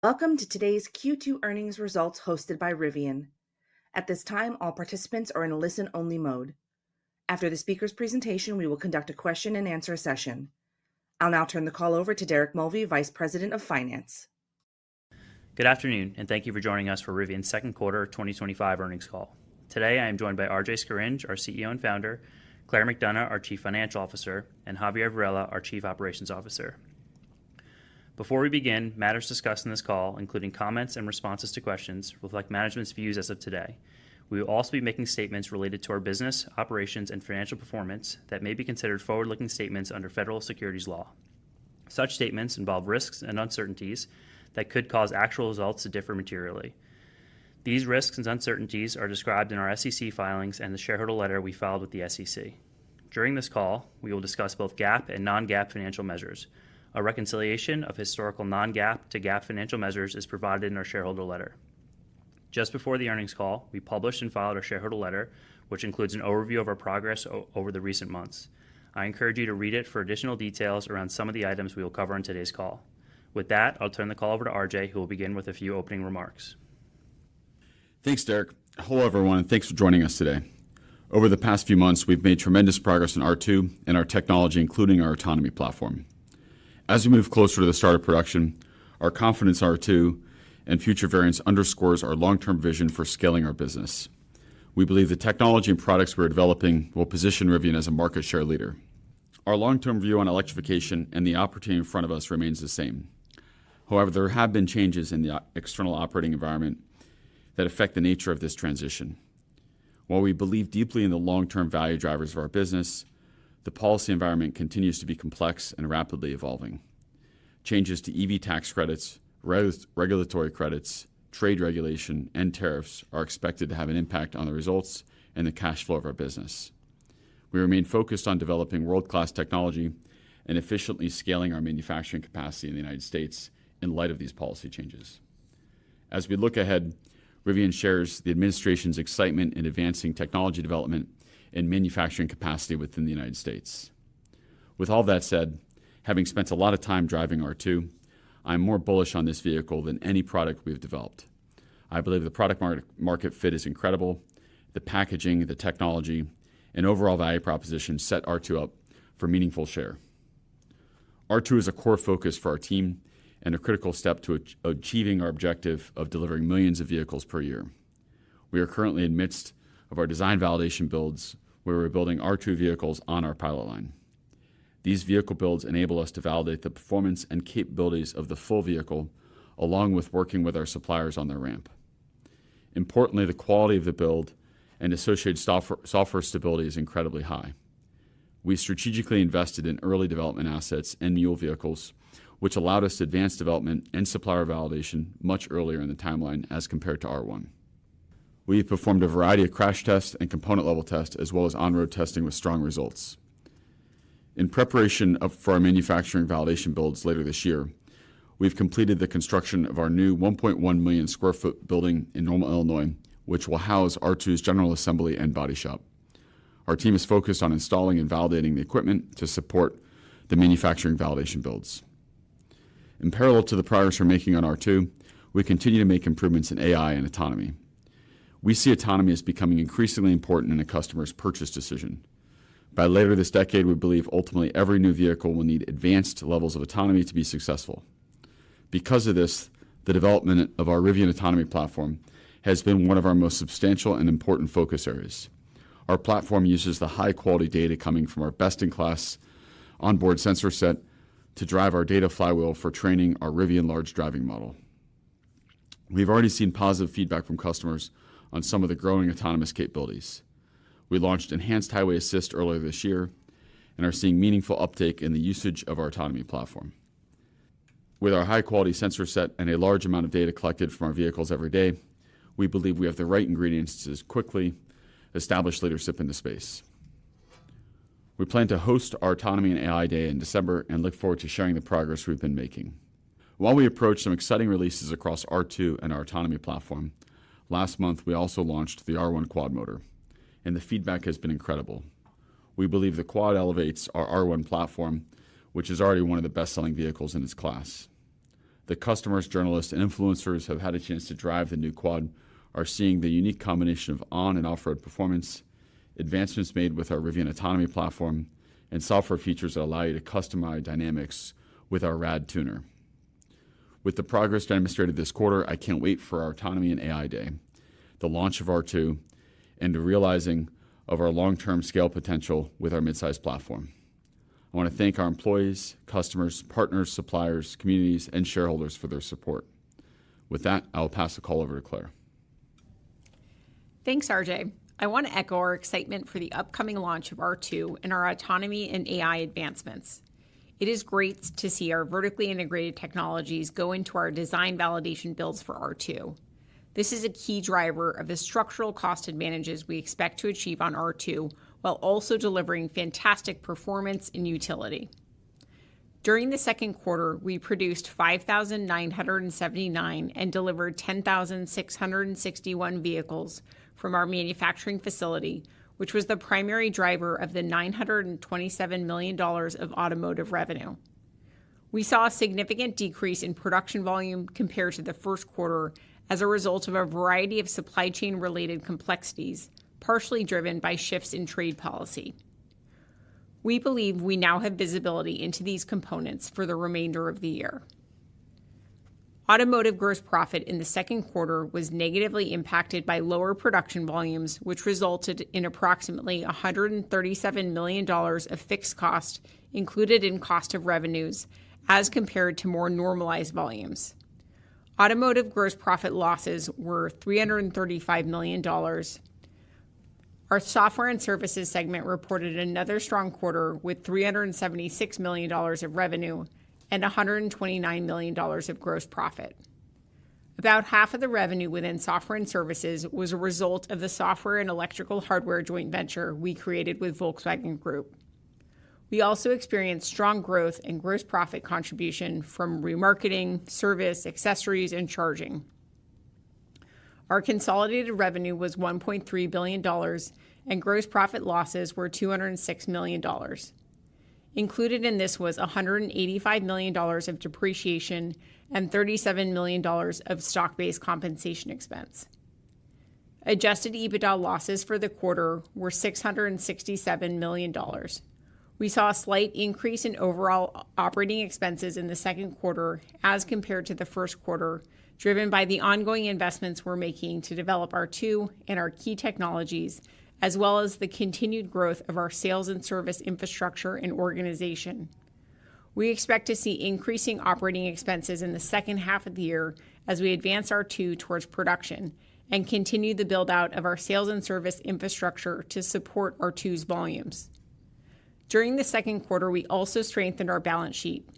Welcome to today's Q2 earnings results hosted by Rivian. At this time, all participants are in a listen-only mode. After the speaker's presentation, we will conduct a question and answer session. I'll now turn the call over to Derek Mulvey, Vice President of Finance. Good afternoon, and thank you for joining us for Rivian's second quarter 2025 earnings call. Today, I am joined by RJ Scaringe, our CEO and founder, Claire McDonough, our Chief Financial Officer, and Javier Varela, our Chief Operations Officer. Before we begin, matters discussed in this call, including comments and responses to questions, reflect management's views as of today. We will also be making statements related to our business, operations, and financial performance that may be considered forward-looking statements under federal securities law. Such statements involve risks and uncertainties that could cause actual results to differ materially. These risks and uncertainties are described in our SEC filings and the shareholder letter we filed with the SEC. During this call, we will discuss both GAAP and non-GAAP financial measures. A reconciliation of historical non-GAAP to GAAP financial measures is provided in our shareholder letter. Just before the earnings call, we published and filed our shareholder letter, which includes an overview of our progress over the recent months. I encourage you to read it for additional details around some of the items we will cover in today's call. With that, I'll turn the call over to RJ, who will begin with a few opening remarks. Thanks, Derek. Hello, everyone, and thanks for joining us today. Over the past few months, we've made tremendous progress in R2 and our technology, including our autonomy platform. As we move closer to the start of production, our confidence in R2 and future variants underscores our long-term vision for scaling our business. We believe the technology and products we're developing will position Rivian as a market share leader. Our long-term view on electrification and the opportunity in front of us remains the same. However, there have been changes in the external operating environment that affect the nature of this transition. While we believe deeply in the long-term value drivers of our business, the policy environment continues to be complex and rapidly evolving. Changes to EV tax credits, regulatory credits, trade regulation, and tariffs are expected to have an impact on the results and the cash flow of our business. We remain focused on developing world-class technology and efficiently scaling our manufacturing capacity in the United States in light of these policy changes. As we look ahead, Rivian shares the administration's excitement in advancing technology development and manufacturing capacity within the United States. With all that said, having spent a lot of time driving R2, I'm more bullish on this vehicle than any product we've developed. I believe the product market fit is incredible. The packaging, the technology, and overall value proposition set R2 up for meaningful share. R2 is a core focus for our team and a critical step to achieving our objective of delivering millions of vehicles per year. We are currently in the midst of our design validation builds, where we're building R2 vehicles on our pilot line. These vehicle builds enable us to validate the performance and capabilities of the full vehicle, along with working with our suppliers on their ramp. Importantly, the quality of the build and associated software stability is incredibly high. We strategically invested in early development assets and mule vehicles, which allowed us to advance development and supplier validation much earlier in the timeline as compared to R1. We performed a variety of crash tests and component-level tests, as well as on-road testing with strong results. In preparation for our manufacturing validation builds later this year, we've completed the construction of our new 1.1 million square foot building in Normal, Illinois, which will house R2's general assembly and body shop. Our team is focused on installing and validating the equipment to support the manufacturing validation builds. In parallel to the progress we're making on R2, we continue to make improvements in AI and autonomy. We see autonomy as becoming increasingly important in a customer's purchase decision. By later this decade, we believe ultimately every new vehicle will need advanced levels of autonomy to be successful. Because of this, the development of our Rivian autonomy platform has been one of our most substantial and important focus areas. Our platform uses the high-quality data coming from our best-in-class onboard sensor set to drive our data flywheel for training our Rivian large driving model. We've already seen positive feedback from customers on some of the growing autonomous capabilities. We launched Enhanced Highway Assist earlier this year and are seeing meaningful uptake in the usage of our autonomy platform. With our high-quality sensor set and a large amount of data collected from our vehicles every day, we believe we have the right ingredients to quickly establish leadership in the space. We plan to host our Autonomy and AI Day in December and look forward to sharing the progress we've been making. While we approach some exciting releases across R2 and our autonomy platform, last month we also launched the R1 quad motor, and the feedback has been incredible. We believe the quad elevates our R1 platform, which is already one of the best-selling vehicles in its class. The customers, journalists, and influencers have had a chance to drive the new quad are seeing the unique combination of on- and off-road performance, advancements made with our Rivian Autonomy platform, and software features that allow you to customize dynamics with our RAD tuner. With the progress demonstrated this quarter, I can't wait for our Autonomy and AI Day, the launch of R2, and the realizing of our long-term scale potential with our midsize platform. I want to thank our employees, customers, partners, suppliers, communities, and shareholders for their support. With that, I will pass the call over to Claire. Thanks, RJ. I want to echo our excitement for the upcoming launch of R2 and our autonomy and AI advancements. It is great to see our vertically integrated technologies go into our design validation builds for R2. This is a key driver of the structural cost advantages we expect to achieve on R2 while also delivering fantastic performance and utility. During the second quarter, we produced 5,979 and delivered 10,661 vehicles from our manufacturing facility, which was the primary driver of the $927 million of automotive revenue. We saw a significant decrease in production volume compared to the first quarter as a result of a variety of supply chain related complexities, partially driven by shifts in trade policy. We believe we now have visibility into these components for the remainder of the year. Automotive gross profit in the second quarter was negatively impacted by lower production volumes, which resulted in approximately $137 million of fixed cost included in cost of revenues as compared to more normalized volumes. Automotive gross profit losses were $335 million. Our software and services segment reported another strong quarter with $376 million of revenue and $129 million of gross profit. About half of the revenue within software and services was a result of the software and electrical hardware joint venture we created with Volkswagen Group. We also experienced strong growth and gross profit contribution from remarketing, service, accessories, and charging. Our consolidated revenue was $1.3 billion and gross profit losses were $206 million. Included in this was $185 million of depreciation and $37 million of stock-based compensation expense. Adjusted EBITDA losses for the quarter were $667 million. We saw a slight increase in overall operating expenses in the second quarter as compared to the first quarter, driven by the ongoing investments we're making to develop R2 and our key technologies, as well as the continued growth of our sales and service infrastructure and organization. We expect to see increasing operating expenses in the second half of the year as we advance R2 towards production and continue the build-out of our sales and service infrastructure to support R2's volumes. During the second quarter, we also strengthened our balance sheet.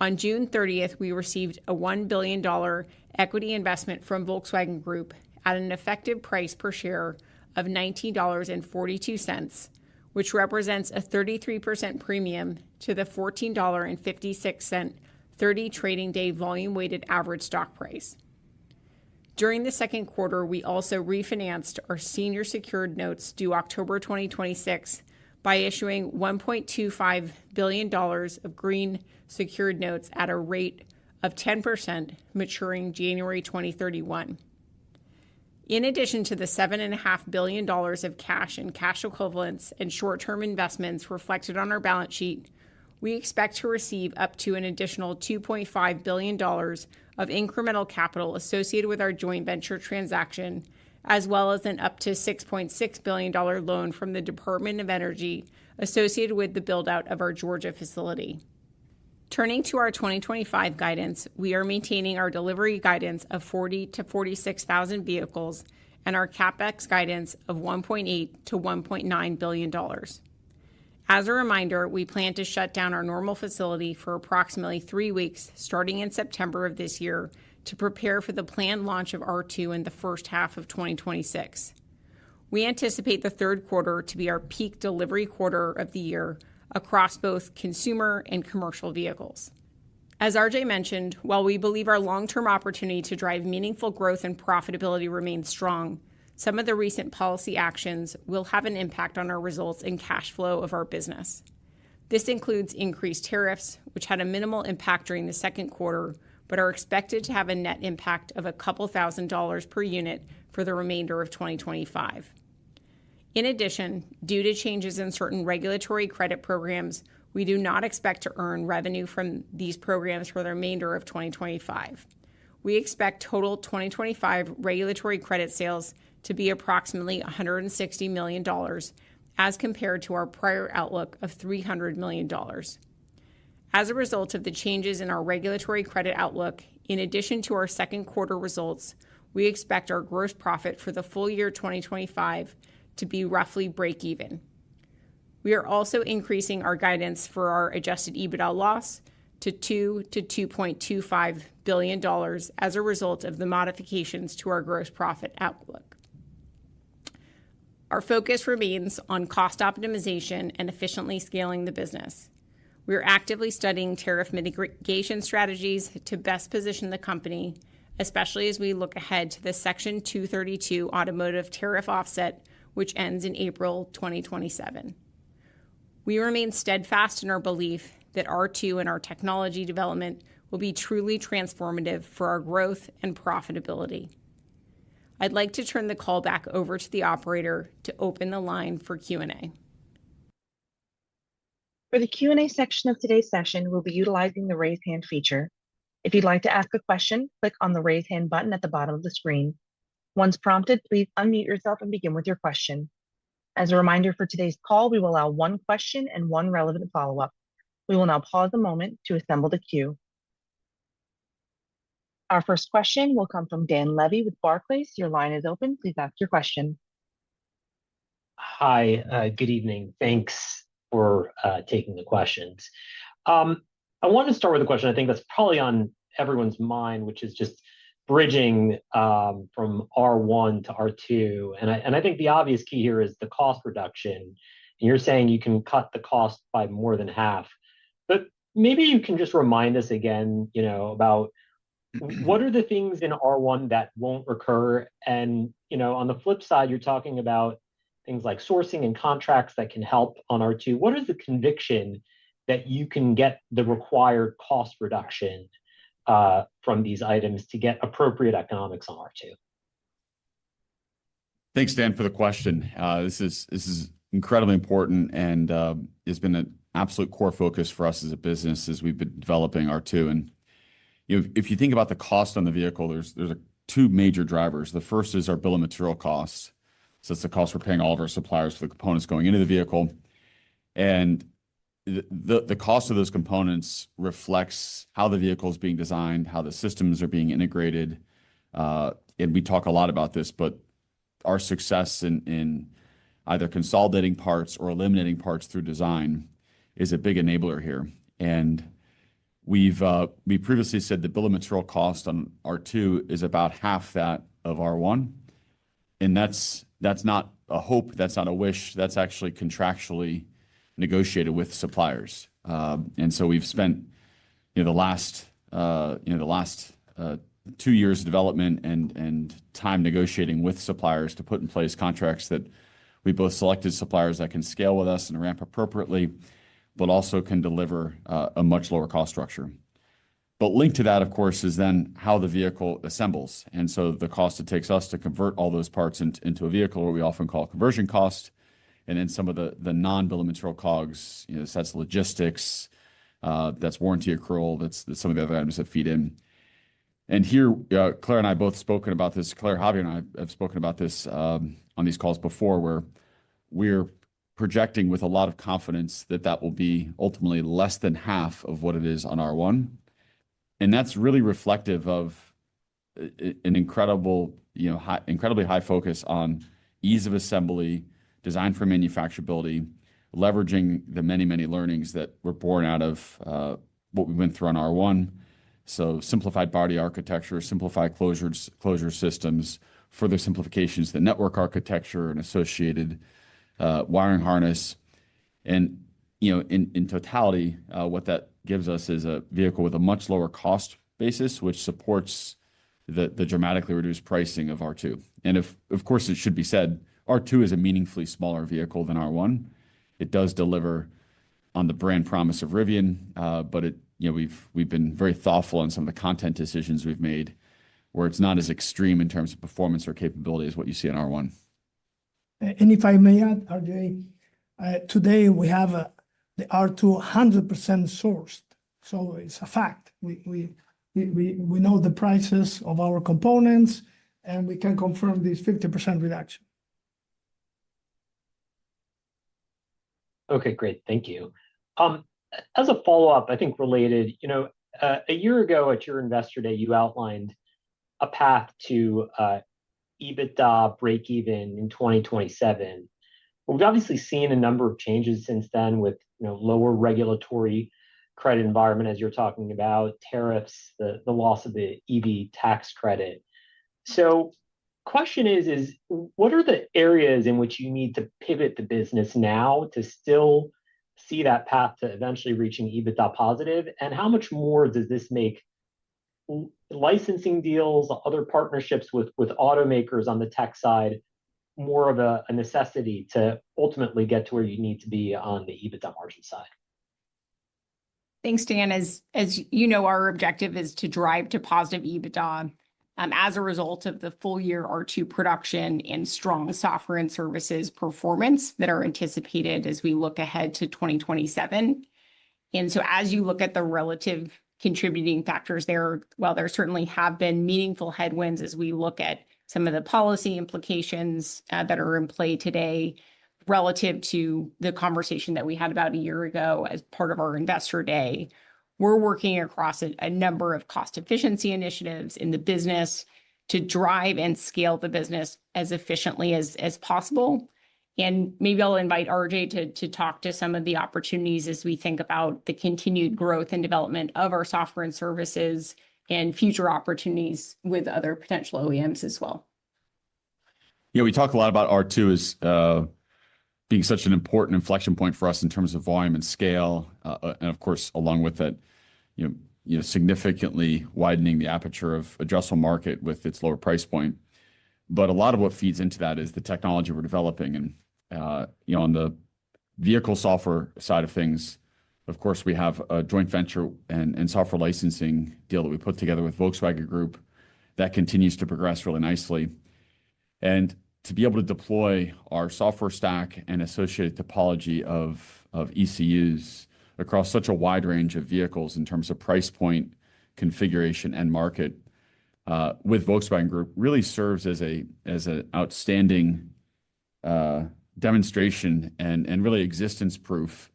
On June 30th, we received a $1 billion equity investment from Volkswagen Group at an effective price per share of $19.42, which represents a 33% premium to the $14.56 30 trading day volume weighted average stock price. During the second quarter, we also refinanced our senior secured notes due October 2026 by issuing $1.25 billion of green secured notes at a rate of 10%, maturing January 2031. In addition to the $7.5 billion of cash and cash equivalents and short-term investments reflected on our balance sheet, we expect to receive up to an additional $2.5 billion of incremental capital associated with our joint venture transaction, as well as an up to $6.6 billion loan from the Department of Energy associated with the build-out of our Georgia facility. Turning to our 2025 guidance, we are maintaining our delivery guidance of 40,000 to 46,000 vehicles and our CapEx guidance of $1.8 to $1.9 billion. As a reminder, we plan to shut down our Normal facility for approximately 3 weeks starting in September of this year to prepare for the planned launch of R2 in the first half of 2026. We anticipate the third quarter to be our peak delivery quarter of the year across both consumer and commercial vehicles. As RJ mentioned, while we believe our long-term opportunity to drive meaningful growth and profitability remains strong, some of the recent policy actions will have an impact on our results and cash flow of our business. This includes increased tariffs, which had a minimal impact during the second quarter, but are expected to have a net impact of a couple $1,000s per unit for the remainder of 2025. In addition, due to changes in certain regulatory credit programs, we do not expect to earn revenue from these programs for the remainder of 2025. We expect total 2025 regulatory credit sales to be approximately $160 million as compared to our prior outlook of $300 million. As a result of the changes in our regulatory credit outlook, in addition to our second quarter results, we expect our gross profit for the full year 2025 to be roughly break even. We are also increasing our guidance for our adjusted EBITDA loss to $2 to $2.25 billion as a result of the modifications to our gross profit outlook. Our focus remains on cost optimization and efficiently scaling the business. We are actively studying tariff mitigation strategies to best position the company, especially as we look ahead to the Section 232 automotive tariff offset, which ends in April 2027. We remain steadfast in our belief that R2 and our technology development will be truly transformative for our growth and profitability. I'd like to turn the call back over to the operator to open the line for Q&A. For the Q&A section of today's session, we'll be utilizing the raise hand feature. If you'd like to ask a question, click on the raise hand button at the bottom of the screen. Once prompted, please unmute yourself and begin with your question. As a reminder for today's call, we will allow one question and one relevant follow-up. We will now pause a moment to assemble the queue. Our first question will come from Dan Levy with Barclays. Your line is open. Please ask your question. Hi, good evening. Thanks for taking the questions. I want to start with a question I think that's probably on everyone's mind, which is just bridging from R1 to R2. And I think the obvious key here is the cost reduction. And you're saying you can cut the cost by more than half. But maybe you can just remind us again, about what are the things in R1 that won't recur? And, on the flip side, you're talking about things like sourcing and contracts that can help on R2. What is the conviction that you can get the required cost reduction from these items to get appropriate economics on R2? Thanks, Dan, for the question. This is incredibly important and has been an absolute core focus for us as a business as we've been developing R2. And if you think about the cost on the vehicle, there's two major drivers. The first is our bill of material costs. So it's the cost we're paying all of our suppliers for the components going into the vehicle. And the cost of those components reflects how the vehicle is being designed, how the systems are being integrated. And we talk a lot about this, but our success in either consolidating parts or eliminating parts through design is a big enabler here. And we previously said the bill of material cost on R2 is about half that of R1. And that's not a hope, that's not a wish, that's actually contractually negotiated with suppliers. And so we've spent the last 2 years of development and time negotiating with suppliers to put in place contracts that we both selected suppliers that can scale with us and ramp appropriately, but also can deliver a much lower cost structure. But linked to that, of course, is then how the vehicle assembles. And so the cost it takes us to convert all those parts into a vehicle, what we often call conversion cost. And then some of the non-bill of material COGS, that's logistics, that's warranty accrual, that's some of the other items that feed in. And here, Claire and I both spoken about this. Claire, Javier, and I have spoken about this on these calls before, where we're projecting with a lot of confidence that will be ultimately less than half of what it is on R1. And that's really reflective of an incredibly high focus on ease of assembly, design for manufacturability, leveraging the many, many learnings that were born out of what we went through on R1. So simplified body architecture, simplified closure systems, further simplifications to the network architecture and associated wiring harness. And in totality, what that gives us is a vehicle with a much lower cost basis, which supports the dramatically reduced pricing of R2. And of course, it should be said, R2 is a meaningfully smaller vehicle than R1. It does deliver on the brand promise of Rivian, but we've been very thoughtful on some of the content decisions we've made, where it's not as extreme in terms of performance or capability as what you see in R1. And if I may add, RJ, today we have the R2 100% sourced, so it's a fact. We know the prices of our components, and we can confirm this 50% reduction. Okay, great. Thank you. As a follow-up, I think related, a year ago at your Investor Day, you outlined a path to EBITDA break-even in 2027. We've obviously seen a number of changes since then with lower regulatory credit environment, as you're talking about, tariffs, the loss of the EV tax credit. So question is what are the areas in which you need to pivot the business now to still see that path to eventually reaching EBITDA positive? And how much more does this make licensing deals, other partnerships with automakers on the tech side, more of a necessity to ultimately get to where you need to be on the EBITDA margin side? Thanks, Dan. As you know, our objective is to drive to positive EBITDA as a result of the full year R2 production and strong software and services performance that are anticipated as we look ahead to 2027. And so as you look at the relative contributing factors there, while there certainly have been meaningful headwinds as we look at some of the policy implications that are in play today relative to the conversation that we had about a year ago as part of our Investor Day, we're working across a number of cost efficiency initiatives in the business to drive and scale the business as efficiently as possible. And maybe I'll invite RJ to talk to some of the opportunities as we think about the continued growth and development of our software and services and future opportunities with other potential OEMs as well. Yeah, we talk a lot about R2 as being such an important inflection point for us in terms of volume and scale, and of course, along with that, significantly widening the aperture of addressable market with its lower price point. But a lot of what feeds into that is the technology we're developing, and on the vehicle software side of things, of course, we have a joint venture and software licensing deal that we put together with Volkswagen Group that continues to progress really nicely. And to be able to deploy our software stack and associated topology of ECUs across such a wide range of vehicles in terms of price point, configuration, and market with Volkswagen Group really serves as an outstanding demonstration and really existence proof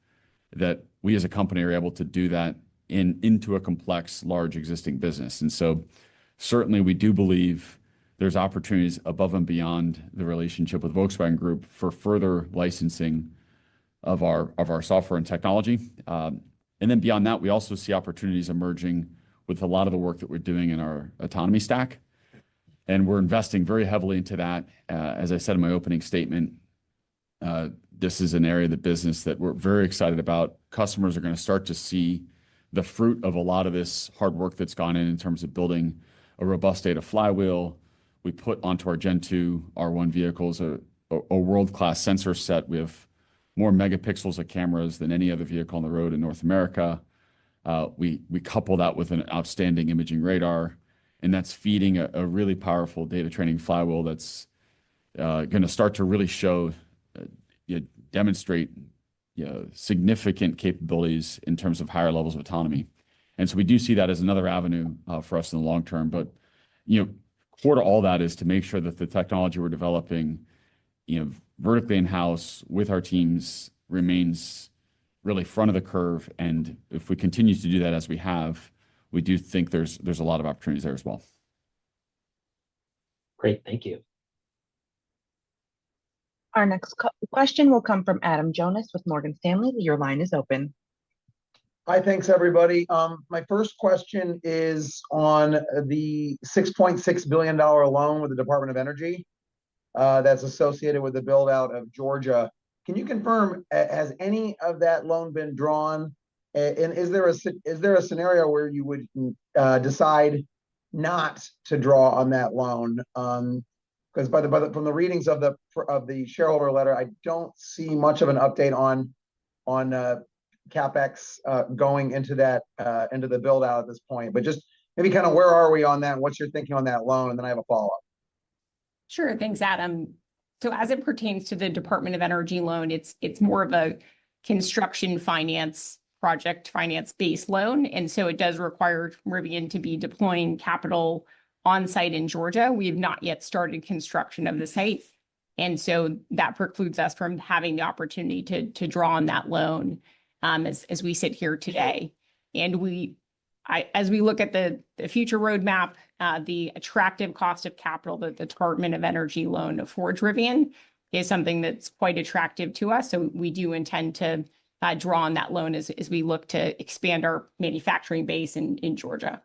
that we as a company are able to do that into a complex, large existing business. And so certainly we do believe there's opportunities above and beyond the relationship with Volkswagen Group for further licensing of our software and technology. And then beyond that, we also see opportunities emerging with a lot of the work that we're doing in our autonomy stack. And we're investing very heavily into that. As I said in my opening statement, this is an area of the business that we're very excited about. Customers are going to start to see the fruit of a lot of this hard work that's gone in terms of building a robust data flywheel. We put onto our Gen 2 R1 vehicles a world-class sensor set. We have more megapixels of cameras than any other vehicle on the road in North America. We couple that with an outstanding imaging radar, and that's feeding a really powerful data training flywheel that's going to start to really demonstrate significant capabilities in terms of higher levels of autonomy. And so we do see that as another avenue for us in the long term. But core to all that is to make sure that the technology we're developing, vertically in-house with our teams remains really front of the curve. And if we continue to do that as we have, we do think there's a lot of opportunities there as well. Great, thank you. Our next question will come from Adam Jonas with Morgan Stanley. Your line is open. Hi, thanks everybody. My first question is on the $6.6 billion loan with the Department of Energy that's associated with the build out of Georgia. Can you confirm, has any of that loan been drawn? And is there a scenario where you would decide not to draw on that loan? Because from the readings of the shareholder letter, I don't see much of an update on CapEx going into that into the build out at this point, but just maybe kind of where are we on that? And what's your thinking on that loan? And then I have a follow-up. Sure, thanks, Adam. So as it pertains to the Department of Energy loan, it's more of a construction finance, project finance based loan. And so it does require Rivian to be deploying capital on site in Georgia. We have not yet started construction of the site. And so that precludes us from having the opportunity to draw on that loan as we sit here today. And as we look at the future roadmap, the attractive cost of capital that the Department of Energy loan affords Rivian is something that's quite attractive to us. So we do intend to draw on that loan as we look to expand our manufacturing base in Georgia.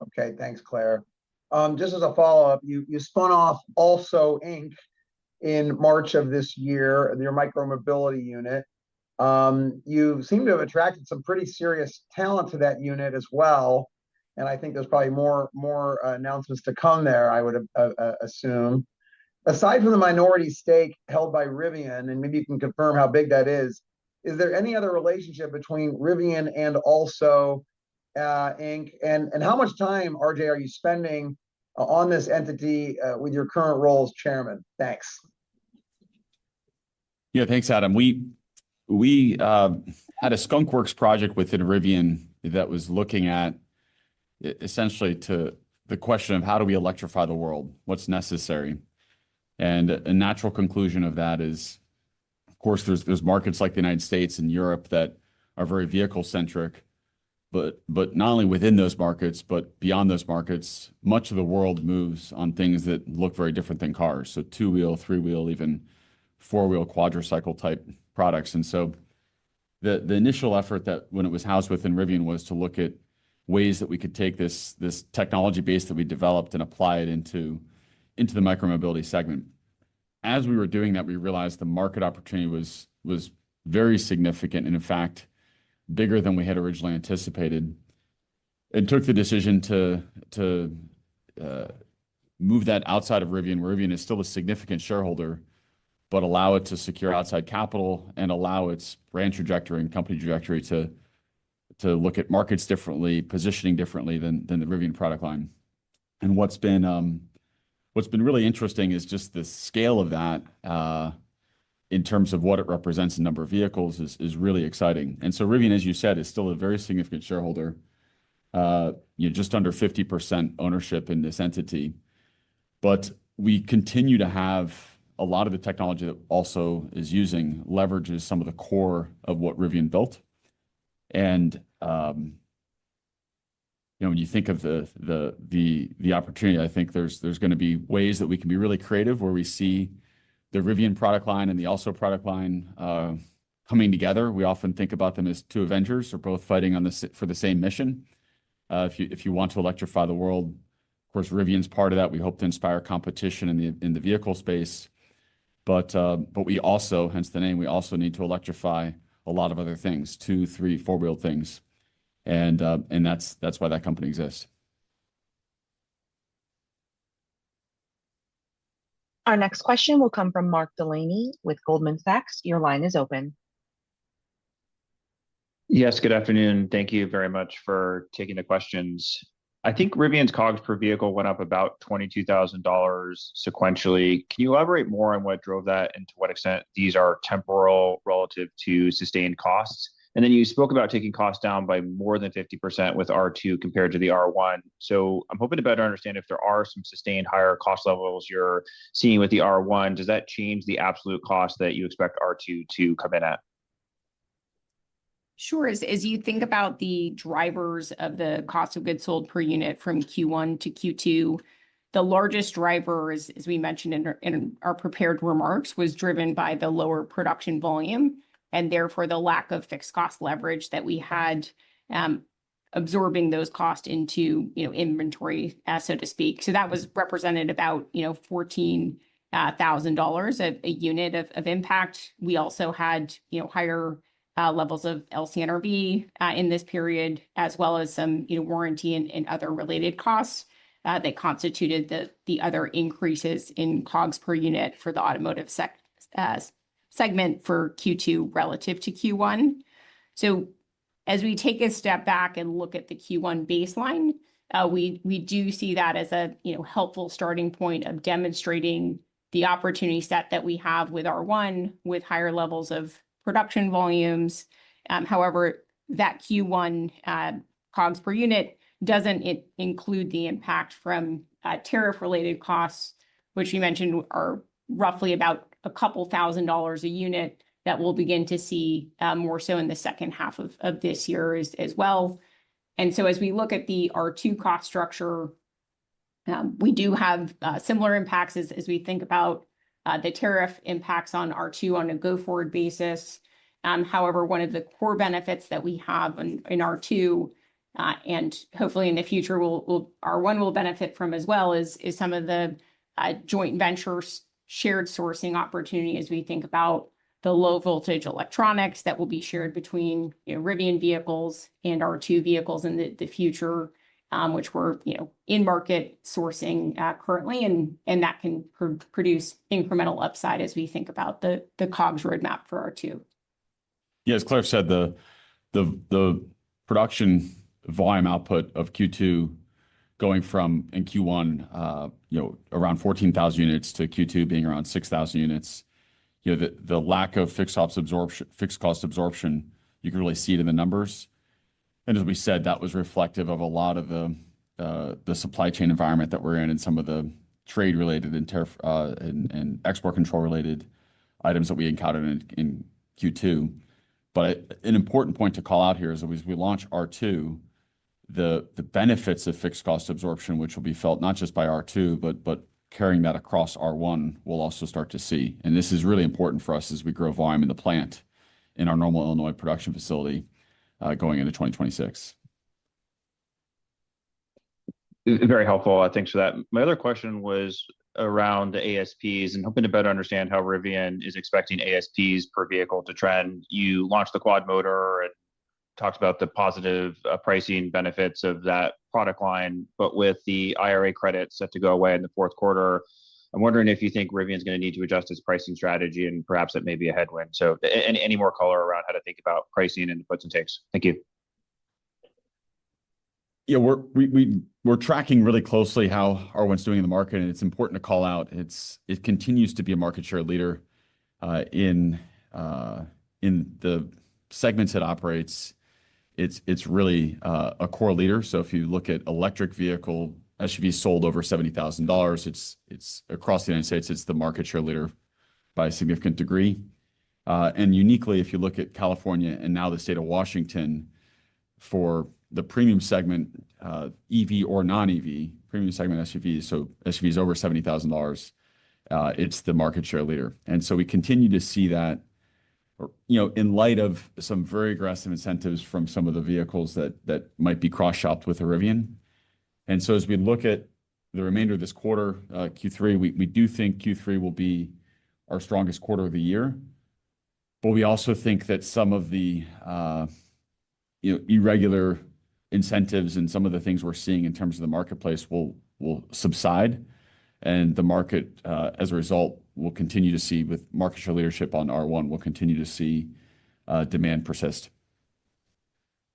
Okay, thanks, Claire. Just as a follow-up, you spun off Also Inc. in March of this year, your micromobility unit. You seem to have attracted some pretty serious talent to that unit as well. And I think there's probably more announcements to come there, I would assume. Aside from the minority stake held by Rivian, and maybe you can confirm how big that is there any other relationship between Rivian and Also Inc.? And how much time, RJ, are you spending on this entity with your current role as chairman? Thanks. Yeah, thanks, Adam. We had a skunkworks project within Rivian that was looking at essentially to the question of how do we electrify the world? What's necessary? And a natural conclusion of that is, of course, there's markets like the United States and Europe that are very vehicle centric, but not only within those markets, but beyond those markets, much of the world moves on things that look very different than cars. So 2-wheel, 3-wheel, even 4-wheel quadricycle type products. And so the initial effort that when it was housed within Rivian was to look at ways that we could take this technology base that we developed and apply it into the micromobility segment. As we were doing that, we realized the market opportunity was very significant and in fact bigger than we had originally anticipated, and took the decision to move that outside of Rivian, where Rivian is still a significant shareholder, but allow it to secure outside capital and allow its brand trajectory and company trajectory to look at markets differently, positioning differently than the Rivian product line. And what's been really interesting is just the scale of that in terms of what it represents in number of vehicles is really exciting. And so Rivian, as you said, is still a very significant shareholder, just under 50% ownership in this entity. But we continue to have a lot of the technology that Also is using leverages some of the core of what Rivian built. And when you think of the opportunity, I think there's going to be ways that we can be really creative where we see the Rivian product line and the Also product line coming together. We often think about them as two Avengers, or both fighting for the same mission. If you want to electrify the world, of course, Rivian's part of that. We hope to inspire competition in the vehicle space, but we also, hence the name, we also need to electrify a lot of other things, 2, 3, 4-wheel things. And that's why that company exists. Our next question will come from Mark Delaney with Goldman Sachs. Your line is open. Yes, good afternoon. Thank you very much for taking the questions. I think Rivian's COGS per vehicle went up about $22,000 sequentially. Can you elaborate more on what drove that and to what extent these are temporal relative to sustained costs? And then you spoke about taking costs down by more than 50% with R2 compared to the R1. So I'm hoping to better understand if there are some sustained higher cost levels you're seeing with the R1. Does that change the absolute cost that you expect R2 to come in at? Sure. As you think about the drivers of the cost of goods sold per unit from Q1 to Q2, the largest driver, as we mentioned in our prepared remarks, was driven by the lower production volume and therefore the lack of fixed cost leverage that we had absorbing those costs into inventory, so to speak. So that was represented about $14,000 a unit of impact. We also had higher levels of LCNRV in this period, as well as some warranty and other related costs that constituted the other increases in COGS per unit for the automotive segment for Q2 relative to Q1. So as we take a step back and look at the Q1 baseline, we do see that as a helpful starting point of demonstrating the opportunity set that we have with R1 with higher levels of production volumes. However, that Q1 COGS per unit doesn't include the impact from tariff-related costs, which we mentioned are roughly about a couple $1,000s a unit that we'll begin to see more so in the second half of this year as well. And so as we look at the R2 cost structure, we do have similar impacts as we think about the tariff impacts on R2 on a go-forward basis. However, one of the core benefits that we have in R2, and hopefully in the future R1 will benefit from as well, is some of the joint venture shared sourcing opportunity as we think about the low voltage electronics that will be shared between Rivian vehicles and R2 vehicles in the future, which we're in market sourcing currently, and that can produce incremental upside as we think about the COGS roadmap for R2. Yeah, as Claire said, the production volume output of Q2 going from in Q1 around 14,000 units to Q2 being around 6,000 units. The lack of fixed cost absorption, you can really see it in the numbers. And as we said, that was reflective of a lot of the supply chain environment that we're in and some of the trade-related and tariff and export control-related items that we encountered in Q2. But an important point to call out here is that as we launch R2, the benefits of fixed cost absorption, which will be felt not just by R2, but carrying that across R1, we'll also start to see. And this is really important for us as we grow volume in the plant in our Normal, Illinois production facility going into 2026. Very helpful. Thanks for that. My other question was around the ASPs and hoping to better understand how Rivian is expecting ASPs per vehicle to trend. You launched the quad motor and talked about the positive pricing benefits of that product line, but with the IRA credits set to go away in the fourth quarter, I'm wondering if you think Rivian's going to need to adjust its pricing strategy, and perhaps that may be a headwind. So any more color around how to think about pricing and the puts and takes? Thank you. Yeah, we're tracking really closely how R1's doing in the market, and it's important to call out it continues to be a market share leader in the segments it operates. It's really a core leader. So if you look at electric vehicle SUVs sold over $70,000, it's across the United States, it's the market share leader by a significant degree. And uniquely, if you look at California and now the state of Washington for the premium segment, EV or non-EV, premium segment SUVs, so SUVs over $70,000, it's the market share leader. And so we continue to see that, in light of some very aggressive incentives from some of the vehicles that might be cross-shopped with a Rivian. And so as we look at the remainder of this quarter, Q3, we do think Q3 will be our strongest quarter of the year. But we also think that some of the irregular incentives and some of the things we're seeing in terms of the marketplace will subside. And the market, as a result, will continue to see, with market share leadership on R1, we'll continue to see demand persist.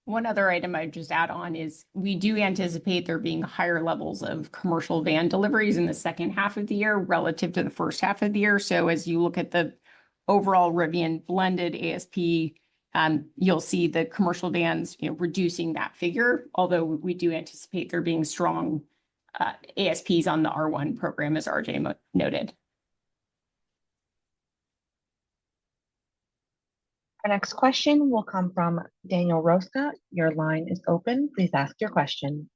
One other item I'd just add on is we do anticipate there being higher levels of commercial van deliveries in the second half of the year relative to the first half of the year. So as you look at the overall Rivian blended ASP, you'll see the commercial vans reducing that figure, although we do anticipate there being strong ASPs on the R1 program, as RJ noted. Our next question will come from Daniel Rosca. Your line is open. Please ask your question.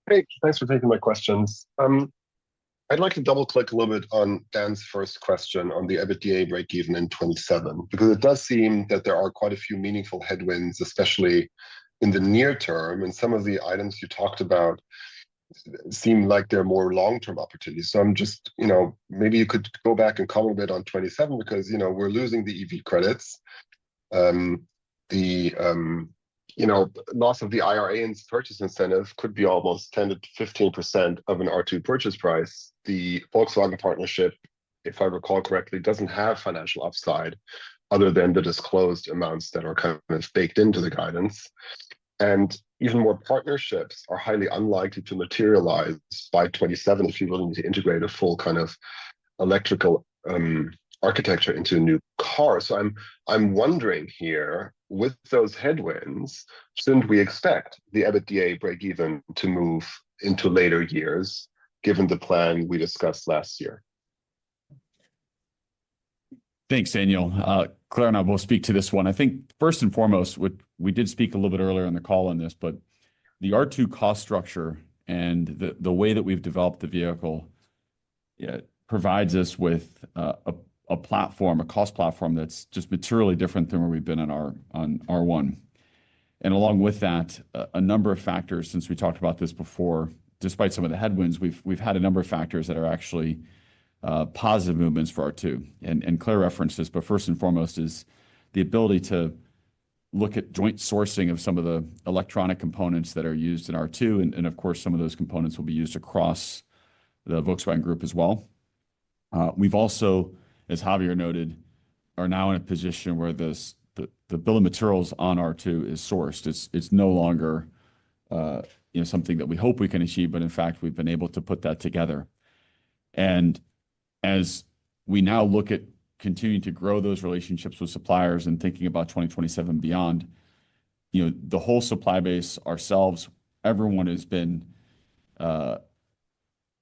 Hey, thanks for taking my questions. I'd like to double click a little bit on Dan's first question on the EBITDA break-even in 27, because it does seem that there are quite a few meaningful headwinds, especially in the near term, and some of the items you talked about seem like they're more long-term opportunities. So I'm just, maybe you could go back and comment a bit on 27, because, we're losing the EV credits. Loss of the IRA purchase incentive could be almost 10 to 15% of an R2 purchase price. The Volkswagen partnership if I recall correctly, doesn't have financial upside other than the disclosed amounts that are kind of baked into the guidance. And even more partnerships are highly unlikely to materialize by 27 if you really need to integrate a full kind of electrical architecture into a new car. So I'm wondering here, with those headwinds, shouldn't we expect the EBITDA break even to move into later years, given the plan we discussed last year? Thanks, Daniel. Claire and I will speak to this one. I think first and foremost, we did speak a little bit earlier in the call on this, but the R2 cost structure and the way that we've developed the vehicle provides us with a platform, a cost platform that's just materially different than where we've been on R1. And along with that, a number of factors, since we talked about this before, despite some of the headwinds, we've had a number of factors that are actually positive movements for R2. And Claire referenced this, but first and foremost is the ability to look at joint sourcing of some of the electronic components that are used in R2. And of course, some of those components will be used across the Volkswagen Group as well. We've also, as Javier noted, are now in a position where the bill of materials on R2 is sourced. It's no longer something that we hope we can achieve, but in fact, we've been able to put that together. And as we now look at continuing to grow those relationships with suppliers and thinking about 2027 beyond, the whole supply base, ourselves, everyone has been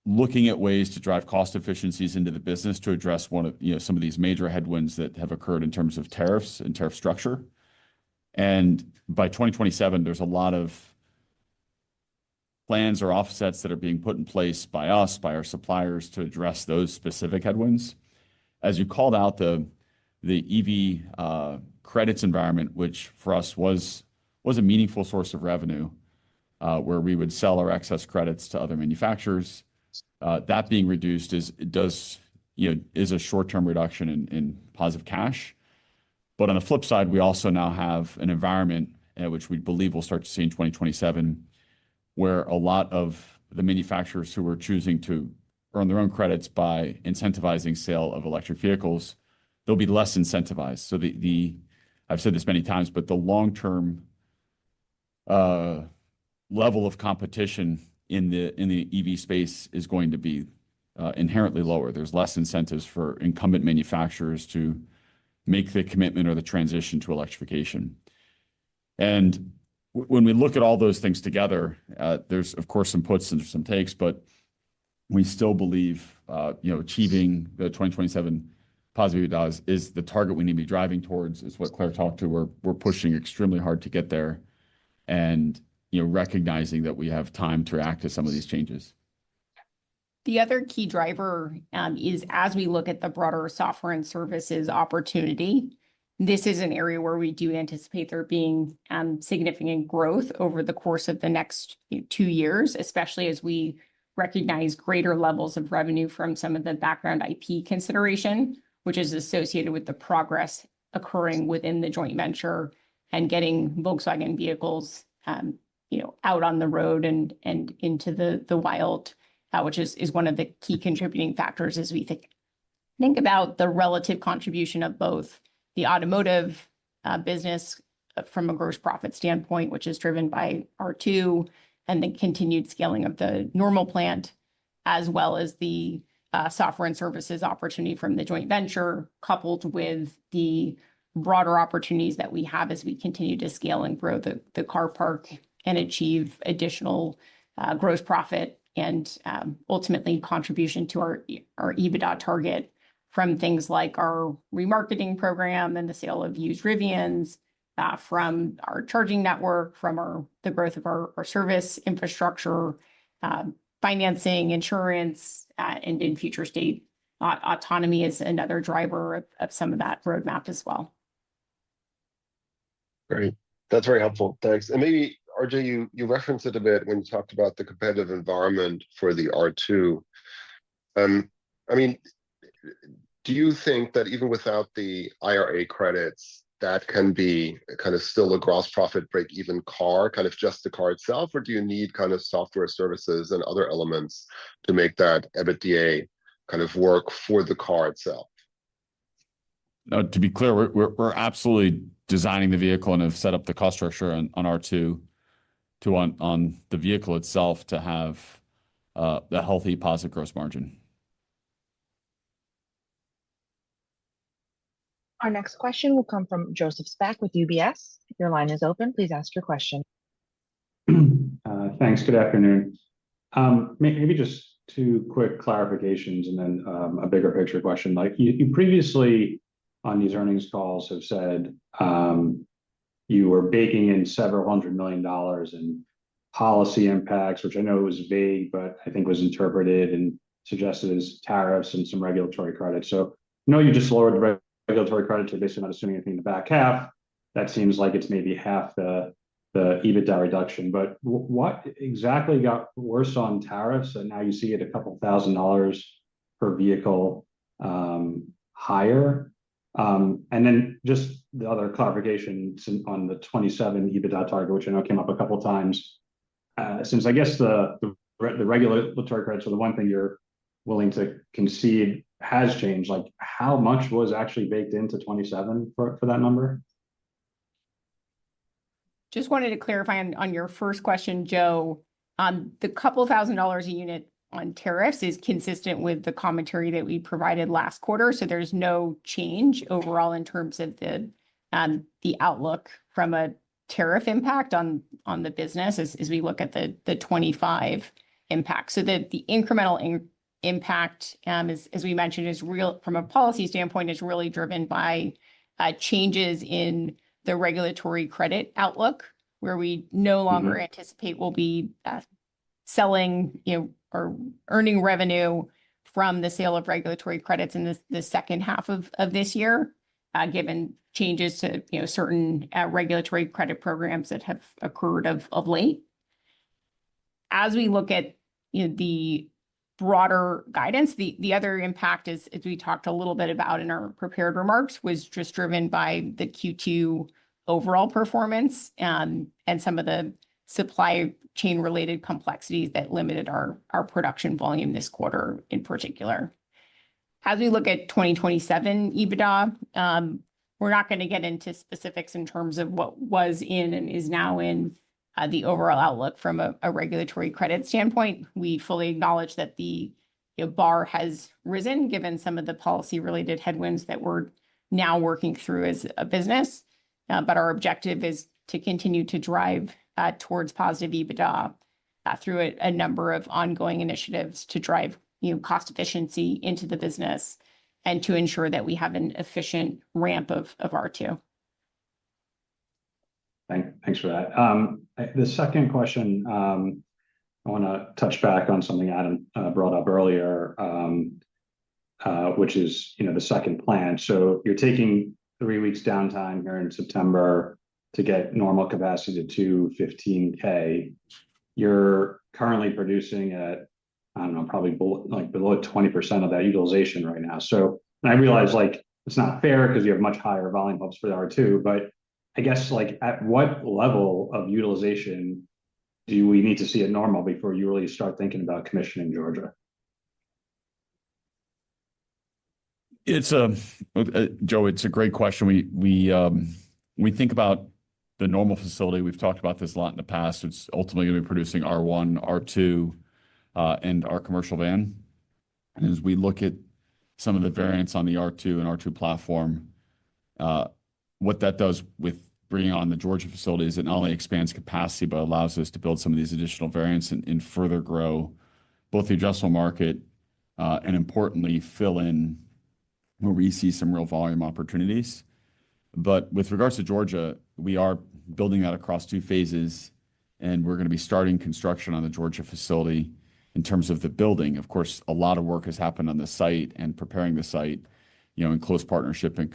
looking at ways to drive cost efficiencies into the business to address some of these major headwinds that have occurred in terms of tariffs and tariff structure. And by 2027, there's a lot of plans or offsets that are being put in place by us, by our suppliers, to address those specific headwinds. As you called out, the EV credits environment, which for us was a meaningful source of revenue, where we would sell our excess credits to other manufacturers. That being reduced is a short-term reduction in positive cash. But on the flip side, we also now have an environment which we believe we'll start to see in 2027, where a lot of the manufacturers who are choosing to earn their own credits by incentivizing sale of electric vehicles, they'll be less incentivized. So I've said this many times, but the long-term level of competition in the EV space is going to be inherently lower. There's less incentives for incumbent manufacturers to make the commitment or the transition to electrification. And when we look at all those things together, there's of course some puts and some takes, but we still believe achieving the 2027 positive EBITDA is the target we need to be driving towards. Is what Claire talked to. We're pushing extremely hard to get there, and recognizing that we have time to react to some of these changes. The other key driver is as we look at the broader software and services opportunity. This is an area where we do anticipate there being significant growth over the course of the next 2 years, especially as we recognize greater levels of revenue from some of the background IP consideration, which is associated with the progress occurring within the joint venture and getting Volkswagen vehicles, out on the road and into the wild, which is one of the key contributing factors as we think about the relative contribution of both the automotive business from a gross profit standpoint, which is driven by R2 and the continued scaling of the normal plant, as well as the software and services opportunity from the joint venture, coupled with the broader opportunities that we have as we continue to scale and grow the car park and achieve additional gross profit and ultimately contribution to our EBITDA target from things like our remarketing program and the sale of used Rivians, from our charging network, from the growth of our service infrastructure, financing, insurance, and in future state autonomy is another driver of some of that roadmap as well. Great. That's very helpful. Thanks. And maybe, RJ, you referenced it a bit when you talked about the competitive environment for the R2. Do you think that even without the IRA credits, that can be kind of still a gross profit break-even car, kind of just the car itself, or do you need kind of software services and other elements to make that EBITDA kind of work for the car itself? No, to be clear, we're absolutely designing the vehicle and have set up the cost structure on R2 to on the vehicle itself to have the healthy positive gross margin. Our next question will come from Joseph Spak with UBS. Your line is open. Please ask your question. Thanks. Good afternoon. Maybe just two quick clarifications and then a bigger picture question. Like you previously on these earnings calls have said you were baking in several $100 million in policy impacts, which I know was vague, but I think was interpreted and suggested as tariffs and some regulatory credits. So I know you just lowered the regulatory credit, so basically not assuming anything in the back half. That seems like it's maybe half the EBITDA reduction, but what exactly got worse on tariffs and now you see it a couple $1,000s per vehicle higher? And then just the other clarification on the 27 EBITDA target, which I know came up a couple of times, since I guess the regulatory credits are the one thing you're willing to concede has changed, like how much was actually baked into 27 for that number? Just wanted to clarify on your first question, Joe, the couple $1,000s a unit on tariffs is consistent with the commentary that we provided last quarter. So there's no change overall in terms of the outlook from a tariff impact on the business as we look at the 25 impact. So the incremental impact, as we mentioned, is real from a policy standpoint, is really driven by changes in the regulatory credit outlook, where we no longer anticipate we'll be selling, or earning revenue from the sale of regulatory credits in the second half of this year, given changes to certain regulatory credit programs that have occurred of late. As we look at the broader guidance, the other impact is, as we talked a little bit about in our prepared remarks, was just driven by the Q2 overall performance and some of the supply chain related complexities that limited our production volume this quarter in particular. As we look at 2027 EBITDA, we're not going to get into specifics in terms of what was in and is now in the overall outlook from a regulatory credit standpoint. We fully acknowledge that the bar has risen given some of the policy related headwinds that we're now working through as a business. But our objective is to continue to drive towards positive EBITDA through a number of ongoing initiatives to drive cost efficiency into the business and to ensure that we have an efficient ramp of R2. Thanks for that. The second question, I want to touch back on something Adam brought up earlier, which is the second plant. So you're taking 3 weeks downtime here in September to get normal capacity to 215K. You're currently producing at, I don't know, probably below 20% of that utilization right now. So I realize it's not fair because you have much higher volume hubs for the R2, but I guess at what level of utilization do we need to see it normal before you really start thinking about commissioning Georgia? It's Joe, it's a great question. We think about the normal facility. We've talked about this a lot in the past. It's ultimately going to be producing R1, R2, and our commercial van. And as we look at some of the variants on the R2 and R2 platform, what that does with bringing on the Georgia facility is it not only expands capacity, but allows us to build some of these additional variants and further grow both the addressable market and importantly, fill in where we see some real volume opportunities. But with regards to Georgia, we are building that across 2 phases, and we're going to be starting construction on the Georgia facility. In terms of the building, of course, a lot of work has happened on the site and preparing the site, in close partnership and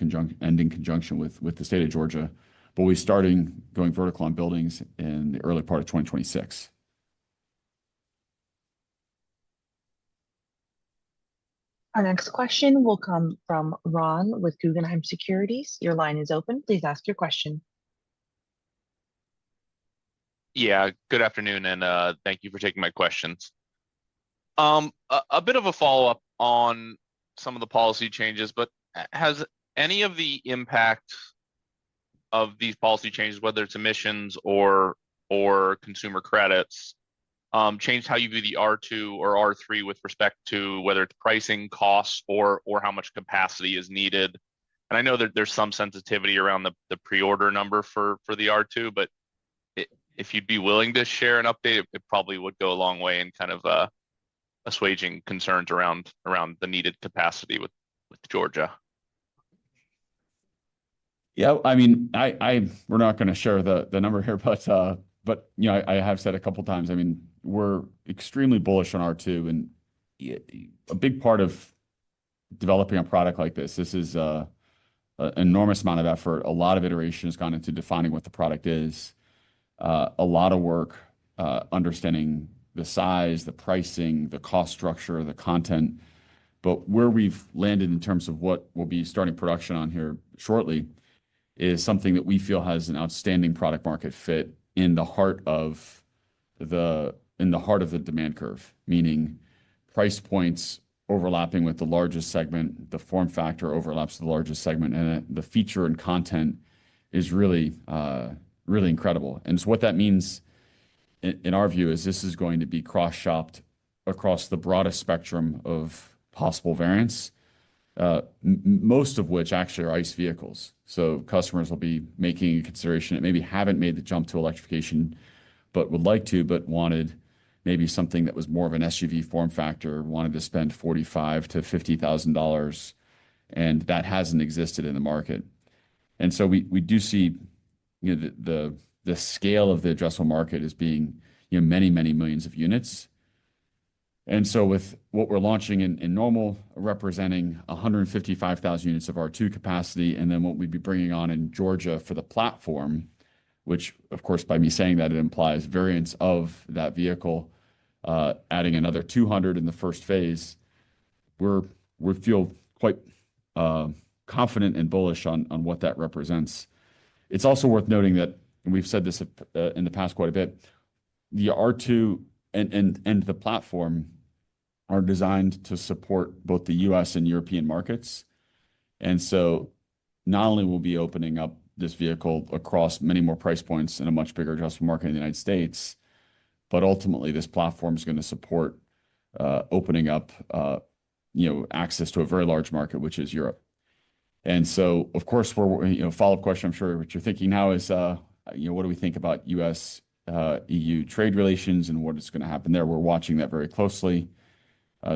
in conjunction with the state of Georgia. But we're starting going vertical on buildings in the early part of 2026. Our next question will come from Ron with Guggenheim Securities. Your line is open. Please ask your question. Yeah, good afternoon, and thank you for taking my questions. A bit of a follow-up on some of the policy changes, but has any of the impact of these policy changes, whether it's emissions or consumer credits, changed how you view the R2 or R3 with respect to whether it's pricing, costs, or how much capacity is needed? And I know that there's some sensitivity around the pre-order number for the R2, but if you'd be willing to share an update, it probably would go a long way in kind of assuaging concerns around the needed capacity with Georgia. Yeah, I mean, we're not going to share the number here, but you know, I have said a couple times. I mean, we're extremely bullish on R2, and a big part of developing a product like this is an enormous amount of effort. A lot of iteration has gone into defining what the product is. A lot of work understanding the size, the pricing, the cost structure, the content. But where we've landed in terms of what we'll be starting production on here shortly is something that we feel has an outstanding product market fit in the heart of the demand curve, meaning price points overlapping with the largest segment, the form factor overlaps the largest segment, and the feature and content is really incredible. And so what that means in our view is this is going to be cross-shopped across the broadest spectrum of possible variants, most of which actually are ICE vehicles. So customers will be making a consideration that maybe haven't made the jump to electrification, but would like to, but wanted maybe something that was more of an SUV form factor, wanted to spend $45,000 to $50,000, and that hasn't existed in the market. And so we do see, you know, the scale of the addressable market as being, you know, many millions of units. And so with what we're launching in Normal, representing 155,000 units of R2 capacity, and then what we'd be bringing on in Georgia for the platform, which of course, by me saying that, it implies variants of that vehicle, adding another 200 in the first phase, we feel quite confident and bullish on what that represents. It's also worth noting that, and we've said this in the past quite a bit, the R2 and the platform are designed to support both the US and European markets. And so not only will we be opening up this vehicle across many more price points in a much bigger addressable market in the United States, but ultimately this platform is going to support opening up you know, access to a very large market, which is Europe. And so, of course, follow-up question, I'm sure what you're thinking now is, you know, what do we think about US EU trade relations and what is going to happen there? We're watching that very closely.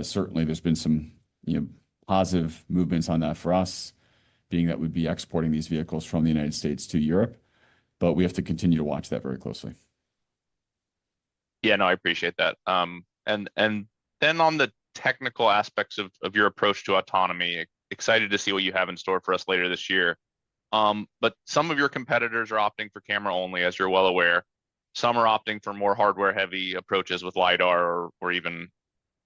Certainly, there's been some, you know, positive movements on that for us, being that we'd be exporting these vehicles from the United States to Europe, but we have to continue to watch that very closely. Yeah, no, I appreciate that. And then on the technical aspects of your approach to autonomy, excited to see what you have in store for us later this year. But some of your competitors are opting for camera only, as you're well aware. Some are opting for more hardware-heavy approaches with LiDAR or even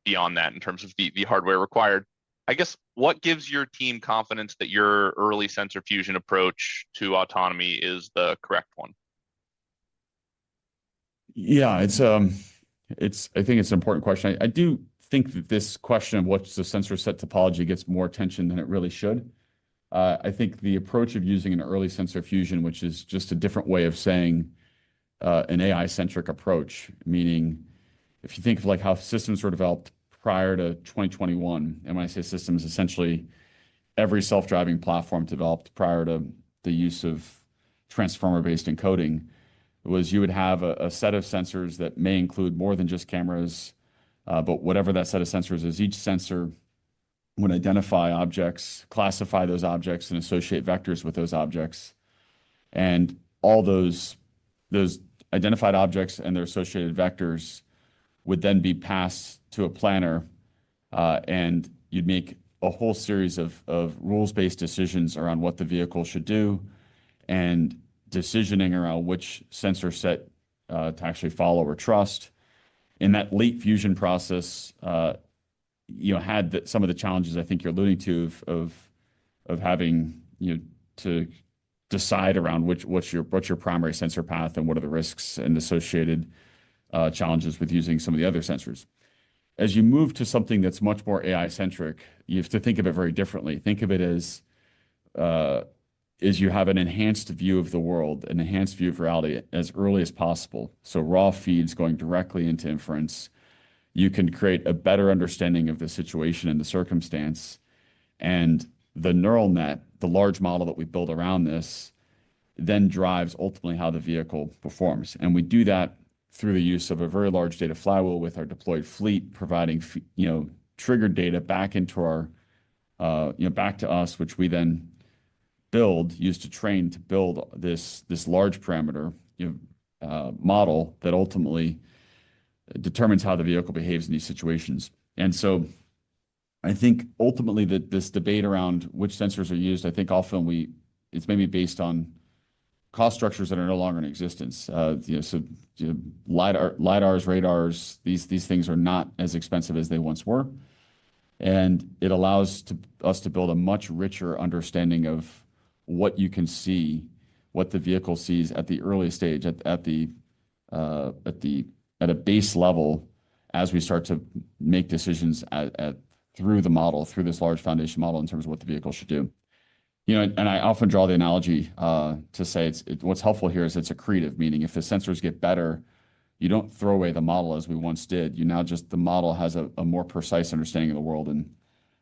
beyond that in terms of the hardware required. I guess, what gives your team confidence that your early sensor fusion approach to autonomy is the correct one? Yeah, I think it's an important question. I do think that this question of what's the sensor set topology gets more attention than it really should. I think the approach of using an early sensor fusion, which is just a different way of saying an AI-centric approach, meaning if you think of like how systems were developed prior to 2021, and when I say systems, essentially every self-driving platform developed prior to the use of transformer-based encoding, was you would have a set of sensors that may include more than just cameras, but whatever that set of sensors is, each sensor would identify objects, classify those objects, and associate vectors with those objects. And all those identified objects and their associated vectors would then be passed to a planner, and you'd make a whole series of rules-based decisions around what the vehicle should do and decisioning around which sensor set to actually follow or trust. In that late fusion process, you know, had some of the challenges I think you're alluding to of having, you know, to decide around what's your primary sensor path and what are the risks and associated challenges with using some of the other sensors. as you move to something that's much more AI centric, you have to think of it very differently. Think of it as you have an enhanced view of the world, an enhanced view of reality as early as possible. So raw feeds going directly into inference. You can create a better understanding of the situation and the circumstance. And the neural net, the large model that we build around this, then drives ultimately how the vehicle performs. And we do that through the use of a very large data flywheel with our deployed fleet, providing triggered data back into our back to us, which we then use to train to build this large parameter model that ultimately determines how the vehicle behaves in these situations. And so I think ultimately that this debate around which sensors are used, I think often it's maybe based on cost structures that are no longer in existence. LiDARs, radars, these things are not as expensive as they once were. And it allows us to build a much richer understanding of what you can see, what the vehicle sees at the earliest stage, at a base level, as we start to make decisions through the model, through this large foundation model in terms of what the vehicle should do. And I often draw the analogy to say what's helpful here is it's accretive, meaning if the sensors get better, you don't throw away the model as we once did. The model has a more precise understanding of the world. And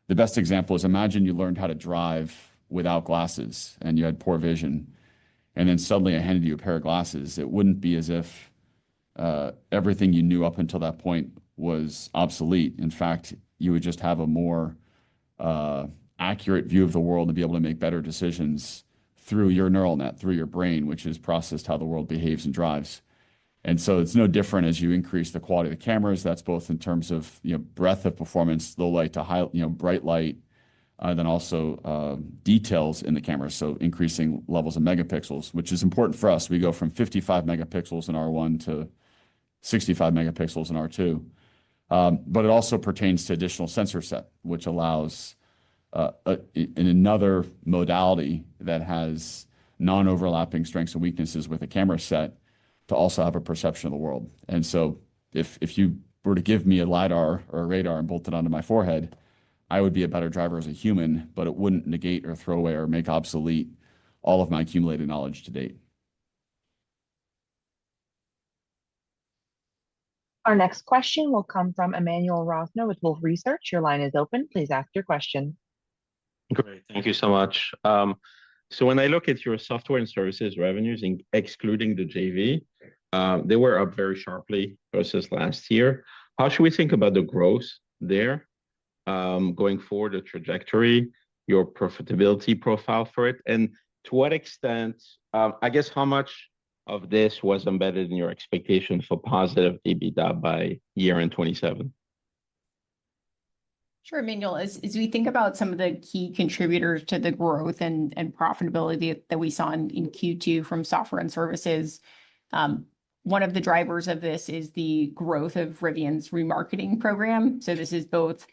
the best example is, imagine you learned how to drive without glasses and you had poor vision, and then suddenly I handed you a pair of glasses. It wouldn't be as if everything you knew up until that point was obsolete. In fact, you would just have a more accurate view of the world and be able to make better decisions through your neural net, through your brain, which has processed how the world behaves and drives. And so it's no different as you increase the quality of the cameras. That's both in terms of breadth of performance, low light to high, bright light, then also details in the camera. So increasing levels of megapixels, which is important for us. We go from 55 megapixels in R1 to 65 megapixels in R2. But it also pertains to additional sensor set, which allows in another modality that has non-overlapping strengths and weaknesses with a camera set to also have a perception of the world. And so if you were to give me a LiDAR or a radar and bolt it onto my forehead, I would be a better driver as a human, but it wouldn't negate or throw away or make obsolete all of my accumulated knowledge to date. Our next question will come from Emmanuel Rosner with Wolfe Research. Your line is open. Please ask your question. Great. Thank you so much. So when I look at your software and services revenues, excluding the JV, they were up very sharply versus last year. How should we think about the growth there going forward, the trajectory, your profitability profile for it? And to what extent, I guess, how much of this was embedded in your expectation for positive EBITDA by year-end 27? Sure, Emmanuel. As we think about some of the key contributors to the growth and profitability that we saw in Q2 from software and services, one of the drivers of this is the growth of Rivian's remarketing program. So this is both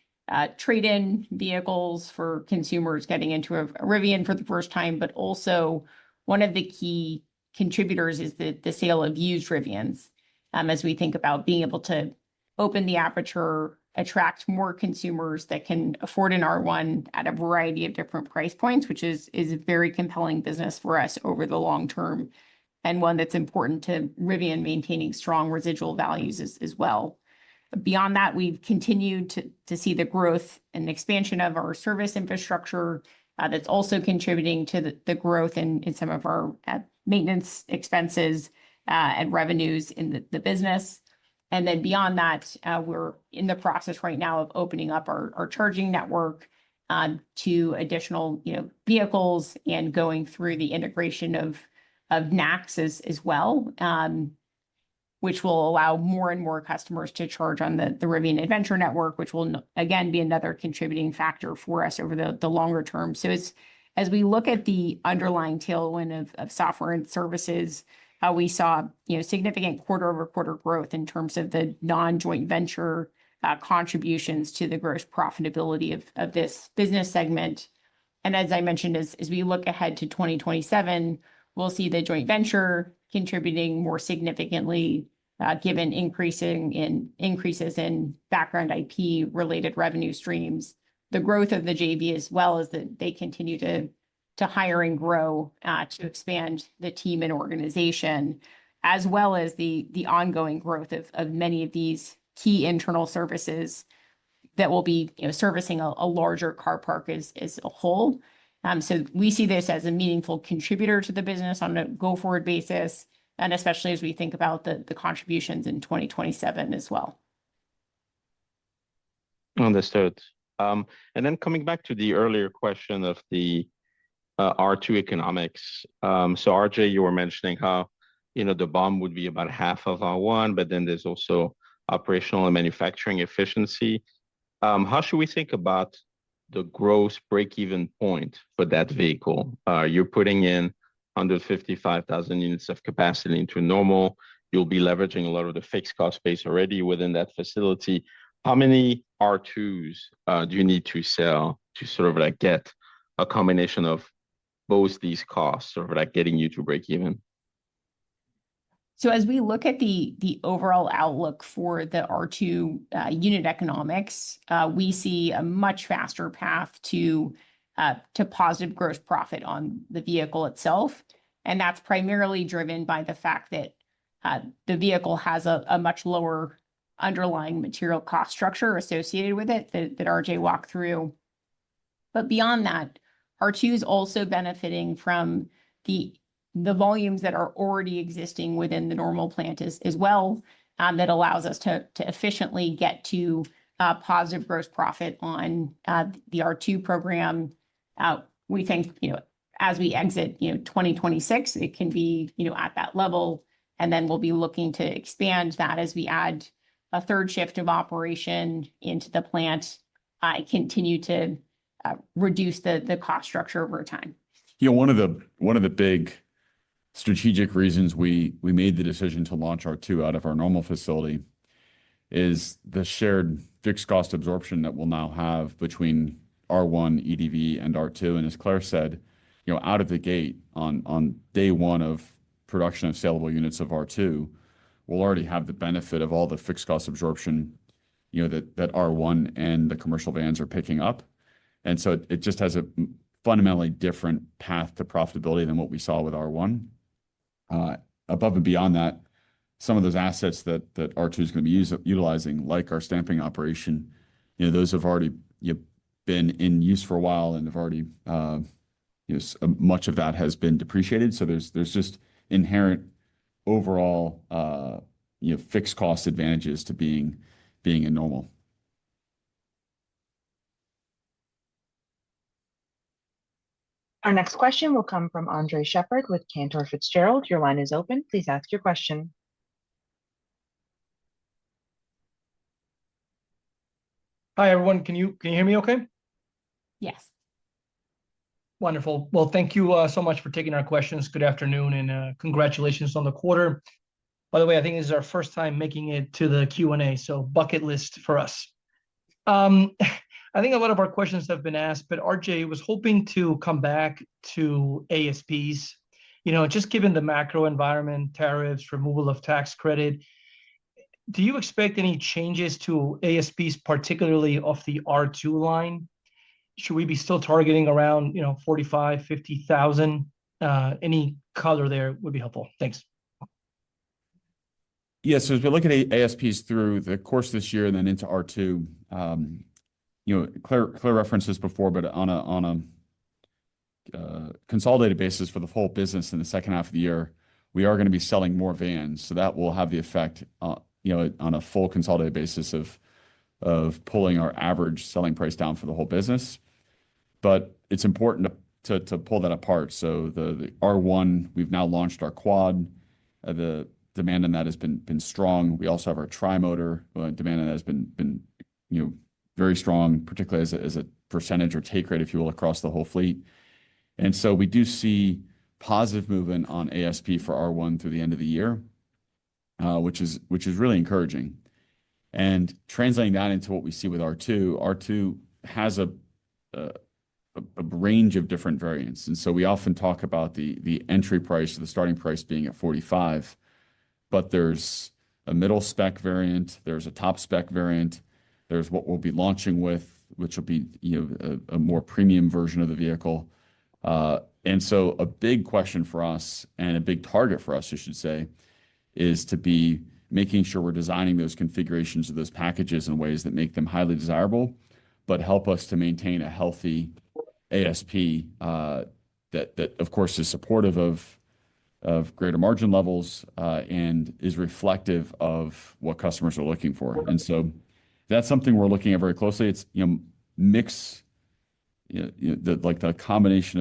trade-in vehicles for consumers getting into a Rivian for the first time, but also one of the key contributors is the sale of used Rivians. As we think about being able to open the aperture, attract more consumers that can afford an R1 at a variety of different price points, which is a very compelling business for us over the long term, and one that's important to Rivian maintaining strong residual values as well. Beyond that, we've continued to see the growth and expansion of our service infrastructure that's also contributing to the growth in some of our maintenance expenses and revenues in the business. And then beyond that, we're in the process right now of opening up our charging network to additional vehicles and going through the integration of NACS as well, which will allow more and more customers to charge on the Rivian Adventure Network, which will again be another contributing factor for us over the longer term. So as we look at the underlying tailwind of software and services, we saw significant quarter-over-quarter growth in terms of the non-joint venture contributions to the gross profitability of this business segment. And as I mentioned, as we look ahead to 2027, we'll see the joint venture contributing more significantly given increases in background IP related revenue streams, the growth of the JV, as well as that they continue to hire and grow to expand the team and organization, as well as the ongoing growth of many of these key internal services that will be servicing a larger car park as a whole. So we see this as a meaningful contributor to the business on a go-forward basis, and especially as we think about the contributions in 2027 as well. Understood. And then coming back to the earlier question of the R2 economics. So RJ, you were mentioning how the BOM would be about half of R1, but then there's also operational and manufacturing efficiency. How should we think about the gross break-even point for that vehicle? You're putting in 155,000 units of capacity into Normal. You'll be leveraging a lot of the fixed cost base already within that facility. How many R2s do you need to sell to sort of like get a combination of both these costs, sort of like getting you to break even? So as we look at the overall outlook for the R2 unit economics, we see a much faster path to positive gross profit on the vehicle itself. And that's primarily driven by the fact that the vehicle has a much lower underlying material cost structure associated with it that RJ walked through. But beyond that, R2 is also benefiting from the volumes that are already existing within the Normal plant as well, that allows us to efficiently get to positive gross profit on the R2 program. We think, as we exit, 2026, it can be, at that level, and then we'll be looking to expand that as we add a third shift of operation into the plant, continue to reduce the cost structure over time. One of the big strategic reasons we made the decision to launch R2 out of our Normal facility is the shared fixed cost absorption that we'll now have between R1, EDV, and R2. And as Claire said, out of the gate on day one of production of saleable units of R2, we'll already have the benefit of all the fixed cost absorption, that R1 and the commercial vans are picking up. And so it just has a fundamentally different path to profitability than what we saw with R1. Above and beyond that, some of those assets that R2 is going to be utilizing, like our stamping operation, those have already been in use for a while and have already, much of that has been depreciated. So there's just inherent overall, fixed cost advantages to being in Normal. Our next question will come from Andre Shepard with Cantor Fitzgerald. Your line is open. Please ask your question. Hi, everyone. Can you hear me okay? Yes. Wonderful. Well, thank you so much for taking our questions. Good afternoon, and congratulations on the quarter. By the way, I think this is our first time making it to the Q&A, so bucket list for us. I think a lot of our questions have been asked, but RJ was hoping to come back to ASPs. Just given the macro environment, tariffs, removal of tax credit, do you expect any changes to ASPs, particularly of the R2 line? Should we be still targeting around 45,000, 50,000? Any color there would be helpful. Thanks. Yeah, so as we look at ASPs through the course of this year and then into R2, Claire referenced this before, but on a consolidated basis for the whole business in the second half of the year, we are going to be selling more vans. So that will have the effect, on a full consolidated basis of pulling our average selling price down for the whole business. But it's important to pull that apart. So the R1, we've now launched our quad. The demand on that has been strong. We also have our tri-motor. Demand on that has been very strong, particularly as a percentage or take rate, if you will, across the whole fleet. And so we do see positive movement on ASP for R1 through the end of the year, which is really encouraging. And translating that into what we see with R2 has a range of different variants. And so we often talk about the entry price or the starting price being at 45, but there's a middle spec variant, there's a top spec variant, there's what we'll be launching with, which will be a more premium version of the vehicle. And so a big question for us, and a big target for us, I should say, is to be making sure we're designing those configurations of those packages in ways that make them highly desirable, but help us to maintain a healthy ASP that of course is supportive of greater margin levels and is reflective of what customers are looking for. And so that's something we're looking at very closely. It's mix, the combination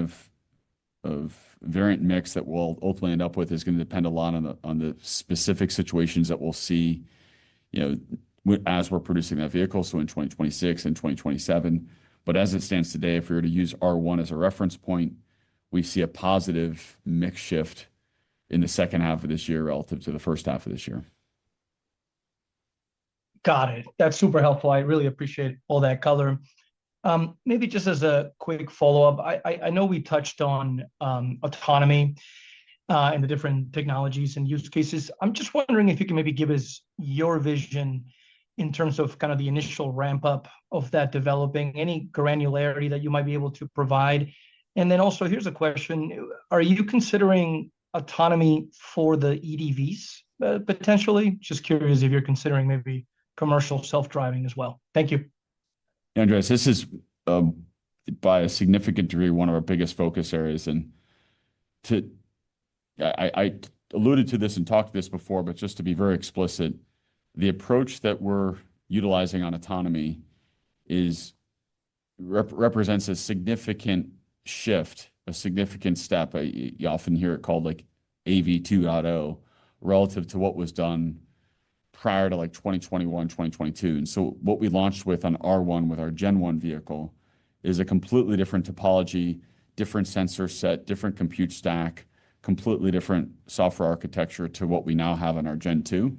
of variant mix that we'll ultimately end up with is going to depend a lot on the specific situations that we'll see, as we're producing that vehicle. So in 2026 and 2027. But as it stands today, if we were to use R1 as a reference point, we see a positive mix shift in the second half of this year relative to the first half of this year. Got it. That's super helpful. I really appreciate all that color. Maybe just as a quick follow-up, I know we touched on autonomy and the different technologies and use cases. I'm just wondering if you can maybe give us your vision in terms of kind of the initial ramp up of that developing, any granularity that you might be able to provide. And then also, here's a question. Are you considering autonomy for the EDVs potentially? Just curious if you're considering maybe commercial self-driving as well. Thank you. Andres, this is by a significant degree one of our biggest focus areas. And I alluded to this and talked to this before, but just to be very explicit, the approach that we're utilizing on autonomy represents a significant shift, a significant step. You often hear it called like AV 2.0 relative to what was done prior to like 2021, 2022. And so what we launched with on R1 with our Gen 1 vehicle is a completely different topology, different sensor set, different compute stack, completely different software architecture to what we now have on our Gen 2.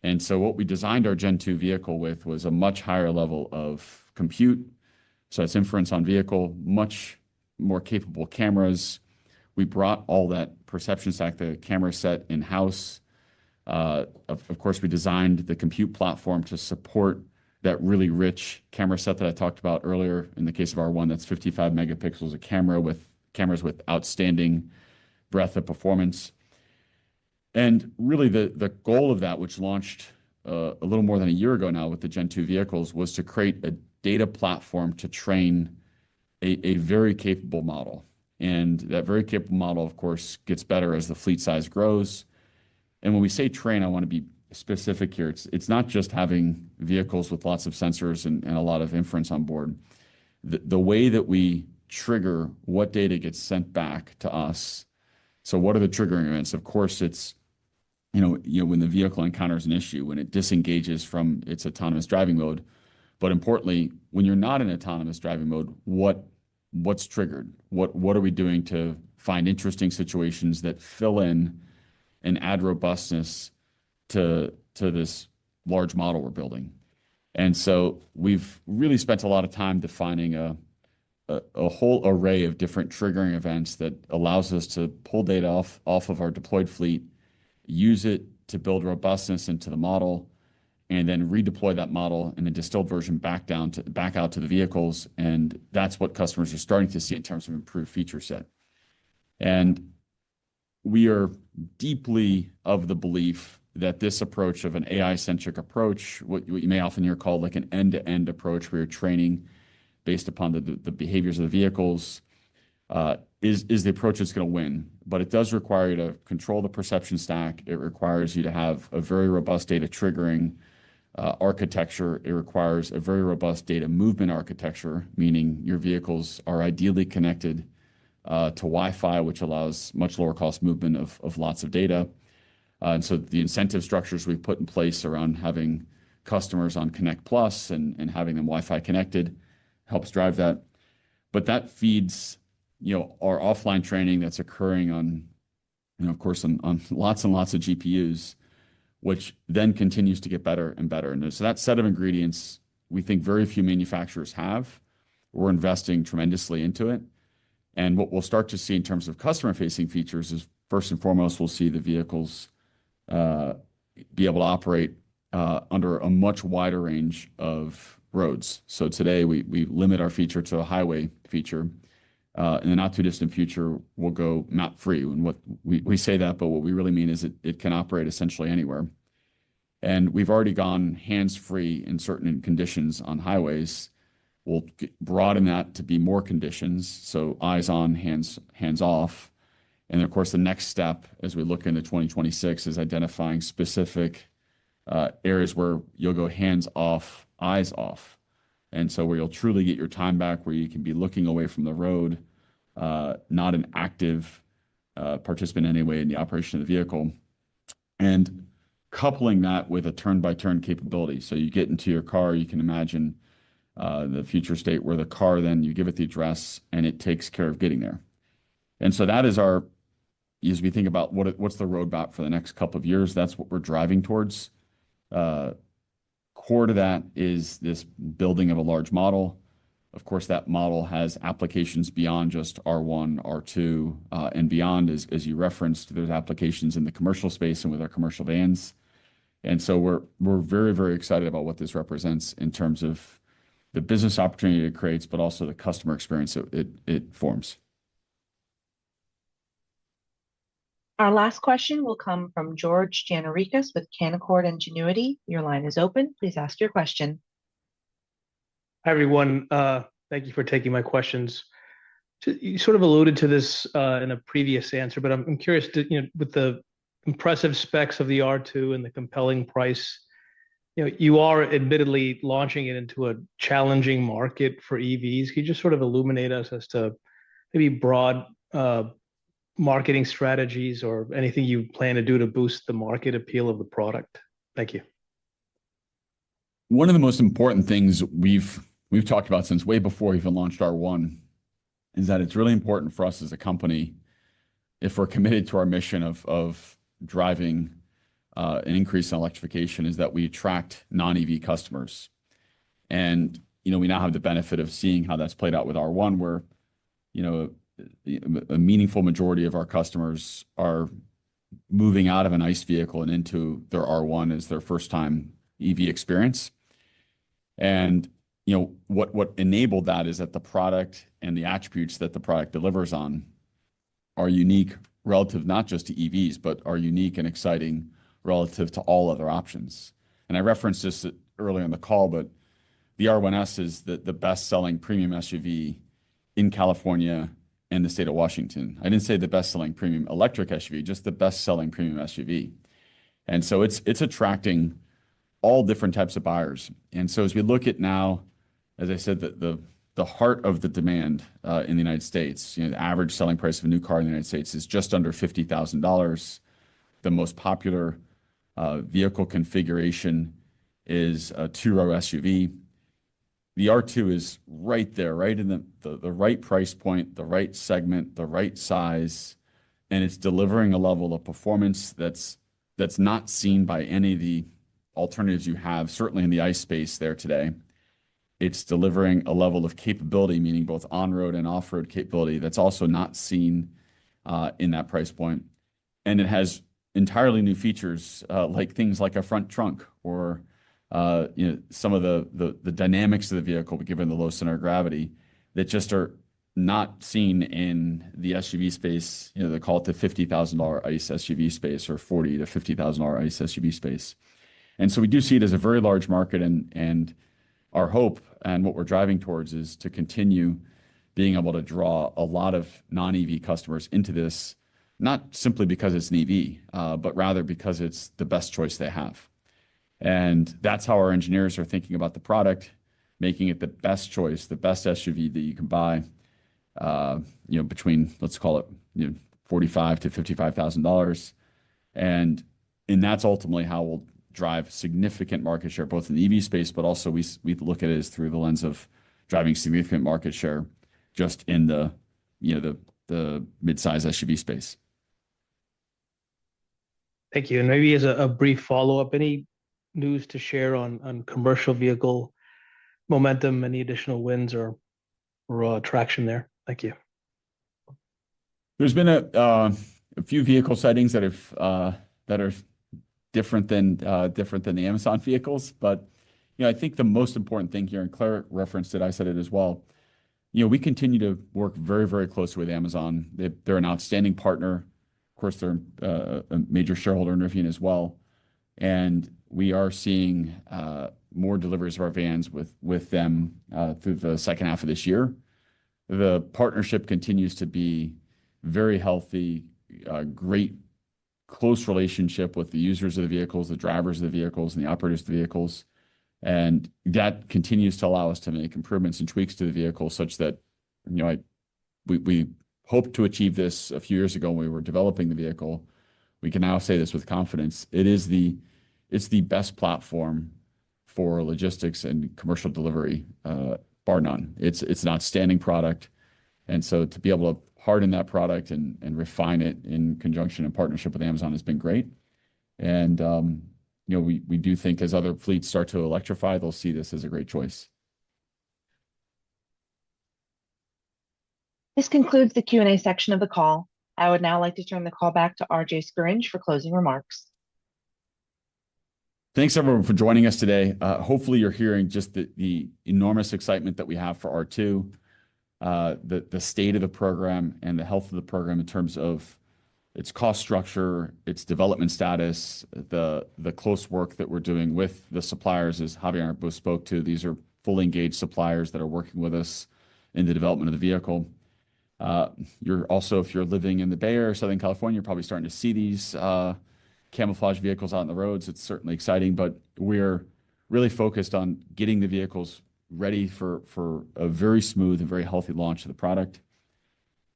And so what we designed our Gen 2 vehicle with was a much higher level of compute. So it's inference on vehicle, much more capable cameras. We brought all that perception stack, the camera set in-house. Of course, we designed the compute platform to support that really rich camera set that I talked about earlier. In the case of R1, that's 55 megapixels of cameras with outstanding breadth of performance. And really the goal of that, which launched a little more than a year ago now with the Gen 2 vehicles, was to create a data platform to train a very capable model. And that very capable model, of course, gets better as the fleet size grows. And when we say train, I want to be specific here. It's not just having vehicles with lots of sensors and a lot of inference on board. The way that we trigger what data gets sent back to us. So what are the triggering events? Of course, it's when the vehicle encounters an issue, when it disengages from its autonomous driving mode. But importantly, when you're not in autonomous driving mode, what's triggered? What are we doing to find interesting situations that fill in and add robustness to this large model we're building? And so we've really spent a lot of time defining a whole array of different triggering events that allows us to pull data off of our deployed fleet, use it to build robustness into the model, and then redeploy that model in a distilled version back out to the vehicles. And that's what customers are starting to see in terms of improved feature set. And we are deeply of the belief that this approach of an AI-centric approach, what you may often hear called like an end-to-end approach where you're training based upon the behaviors of the vehicles, is the approach that's going to win. But it does require you to control the perception stack. It requires you to have a very robust data triggering architecture. It requires a very robust data movement architecture, meaning your vehicles are ideally connected to Wi-Fi, which allows much lower cost movement of lots of data. And so the incentive structures we've put in place around having customers on Connect Plus and having them Wi-Fi connected helps drive that. But that feeds our offline training that's occurring on, of course, on lots and lots of GPUs, which then continues to get better and better. And so that set of ingredients, we think very few manufacturers have. We're investing tremendously into it. And what we'll start to see in terms of customer-facing features is, first and foremost, we'll see the vehicles be able to operate under a much wider range of roads. So today we limit our feature to a highway feature. In the not too distant future, we'll go map free. And what we say that, but what we really mean is it can operate essentially anywhere. And we've already gone hands-free in certain conditions on highways. We'll broaden that to be more conditions, so eyes on, hands off. And of course, the next step as we look into 2026 is identifying specific areas where you'll go hands off, eyes off. And so where you'll truly get your time back, where you can be looking away from the road, not an active participant anyway in the operation of the vehicle. And coupling that with a turn-by-turn capability. So you get into your car, you can imagine the future state where the car, then you give it the address and it takes care of getting there. And so that is our, as we think about what's the roadmap for the next couple of years, that's what we're driving towards. Core to that is this building of a large model. Of course, that model has applications beyond just R1, R2, and beyond, as you referenced. There's applications in the commercial space and with our commercial vans. And so we're very, very excited about what this represents in terms of the business opportunity it creates, but also the customer experience it forms. Our last question will come from George Gianarikas with Canaccord Genuity. Your line is open. Please ask your question. Hi, everyone. Thank you for taking my questions. You sort of alluded to this in a previous answer, but I'm curious with the impressive specs of the R2 and the compelling price, you are admittedly launching it into a challenging market for EVs. Can you just sort of illuminate us as to maybe broad marketing strategies or anything you plan to do to boost the market appeal of the product? Thank you. One of the most important things we've talked about since way before we even launched R1 is that it's really important for us as a company, if we're committed to our mission of driving an increase in electrification, is that we attract non-EV customers. And we now have the benefit of seeing how that's played out with R1, where a meaningful majority of our customers are moving out of an ICE vehicle and into their R1 as their first time EV experience. And what enabled that is that the product and the attributes that the product delivers on are unique relative not just to EVs, but are unique and exciting relative to all other options. And I referenced this earlier in the call, but the R1S is the best-selling premium SUV in California and the state of Washington. I didn't say the best-selling premium electric SUV, just the best-selling premium SUV. And so it's attracting all different types of buyers. And so as we look at now, as I said, the heart of the demand in the United States, the average selling price of a new car in the United States is just under $50,000. The most popular vehicle configuration is a two-row SUV. The R2 is right there, right in the right price point, the right segment, the right size, and it's delivering a level of performance that's not seen by any of the alternatives you have, certainly in the ICE space there today. It's delivering a level of capability, meaning both on-road and off-road capability, that's also not seen in that price point. And it has entirely new features, like things like a front trunk or some of the dynamics of the vehicle, given the low center of gravity, that just are not seen in the SUV space. They call it the $50,000 ICE SUV space or $40,000 to $50,000 ICE SUV space. And so we do see it as a very large market, and our hope and what we're driving towards is to continue being able to draw a lot of non-EV customers into this, not simply because it's an EV, but rather because it's the best choice they have. And that's how our engineers are thinking about the product, making it the best choice, the best SUV that you can buy, between, let's call it, $45,000 to $55,000. And that's ultimately how we'll drive significant market share, both in the EV space, but also we look at it as through the lens of driving significant market share just in the mid-size SUV space. Thank you. And maybe as a brief follow-up, any news to share on commercial vehicle momentum, any additional wins or traction there? Thank you. There's been a few vehicle sightings that are different than the Amazon vehicles. But I think the most important thing here, and Claire referenced it, I said it as well. We continue to work very, very closely with Amazon. They're an outstanding partner. Of course, they're a major shareholder in Rivian as well. And we are seeing more deliveries of our vans with them through the second half of this year. The partnership continues to be very healthy, great close relationship with the users of the vehicles, the drivers of the vehicles, and the operators of the vehicles. And that continues to allow us to make improvements and tweaks to the vehicle such that, we hoped to achieve this a few years ago when we were developing the vehicle. We can now say this with confidence. It's the best platform for logistics and commercial delivery, bar none. It's an outstanding product. And so to be able to harden that product and refine it in conjunction and partnership with Amazon has been great. And, we do think as other fleets start to electrify, they'll see this as a great choice. This concludes the Q&A section of the call. I would now like to turn the call back to RJ Scaringe for closing remarks. Thanks everyone for joining us today. Hopefully you're hearing just the enormous excitement that we have for R2, the state of the program and the health of the program in terms of its cost structure, its development status, the close work that we're doing with the suppliers, as Javier both spoke to. These are fully engaged suppliers that are working with us in the development of the vehicle. You're also, if you're living in the Bay Area, Southern California, you're probably starting to see these camouflage vehicles out on the roads. It's certainly exciting, but we're really focused on getting the vehicles ready for a very smooth and very healthy launch of the product.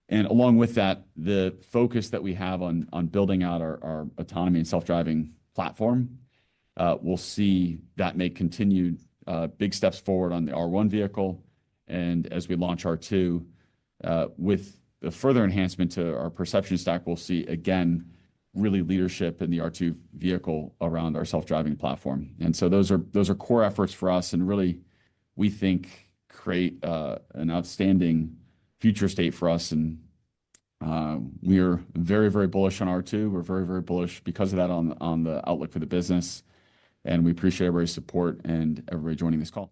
And along with that, the focus that we have on building out our autonomy and self-driving platform, we'll see that make continued big steps forward on the R1 vehicle. And as we launch R2, with the further enhancement to our perception stack, we'll see, again, really leadership in the R2 vehicle around our self-driving platform. And so those are core efforts for us and really, we think, create an outstanding future state for us. And we are very, very bullish on R2. We're very, very bullish because of that on the outlook for the business. And we appreciate everybody's support and everybody joining this call.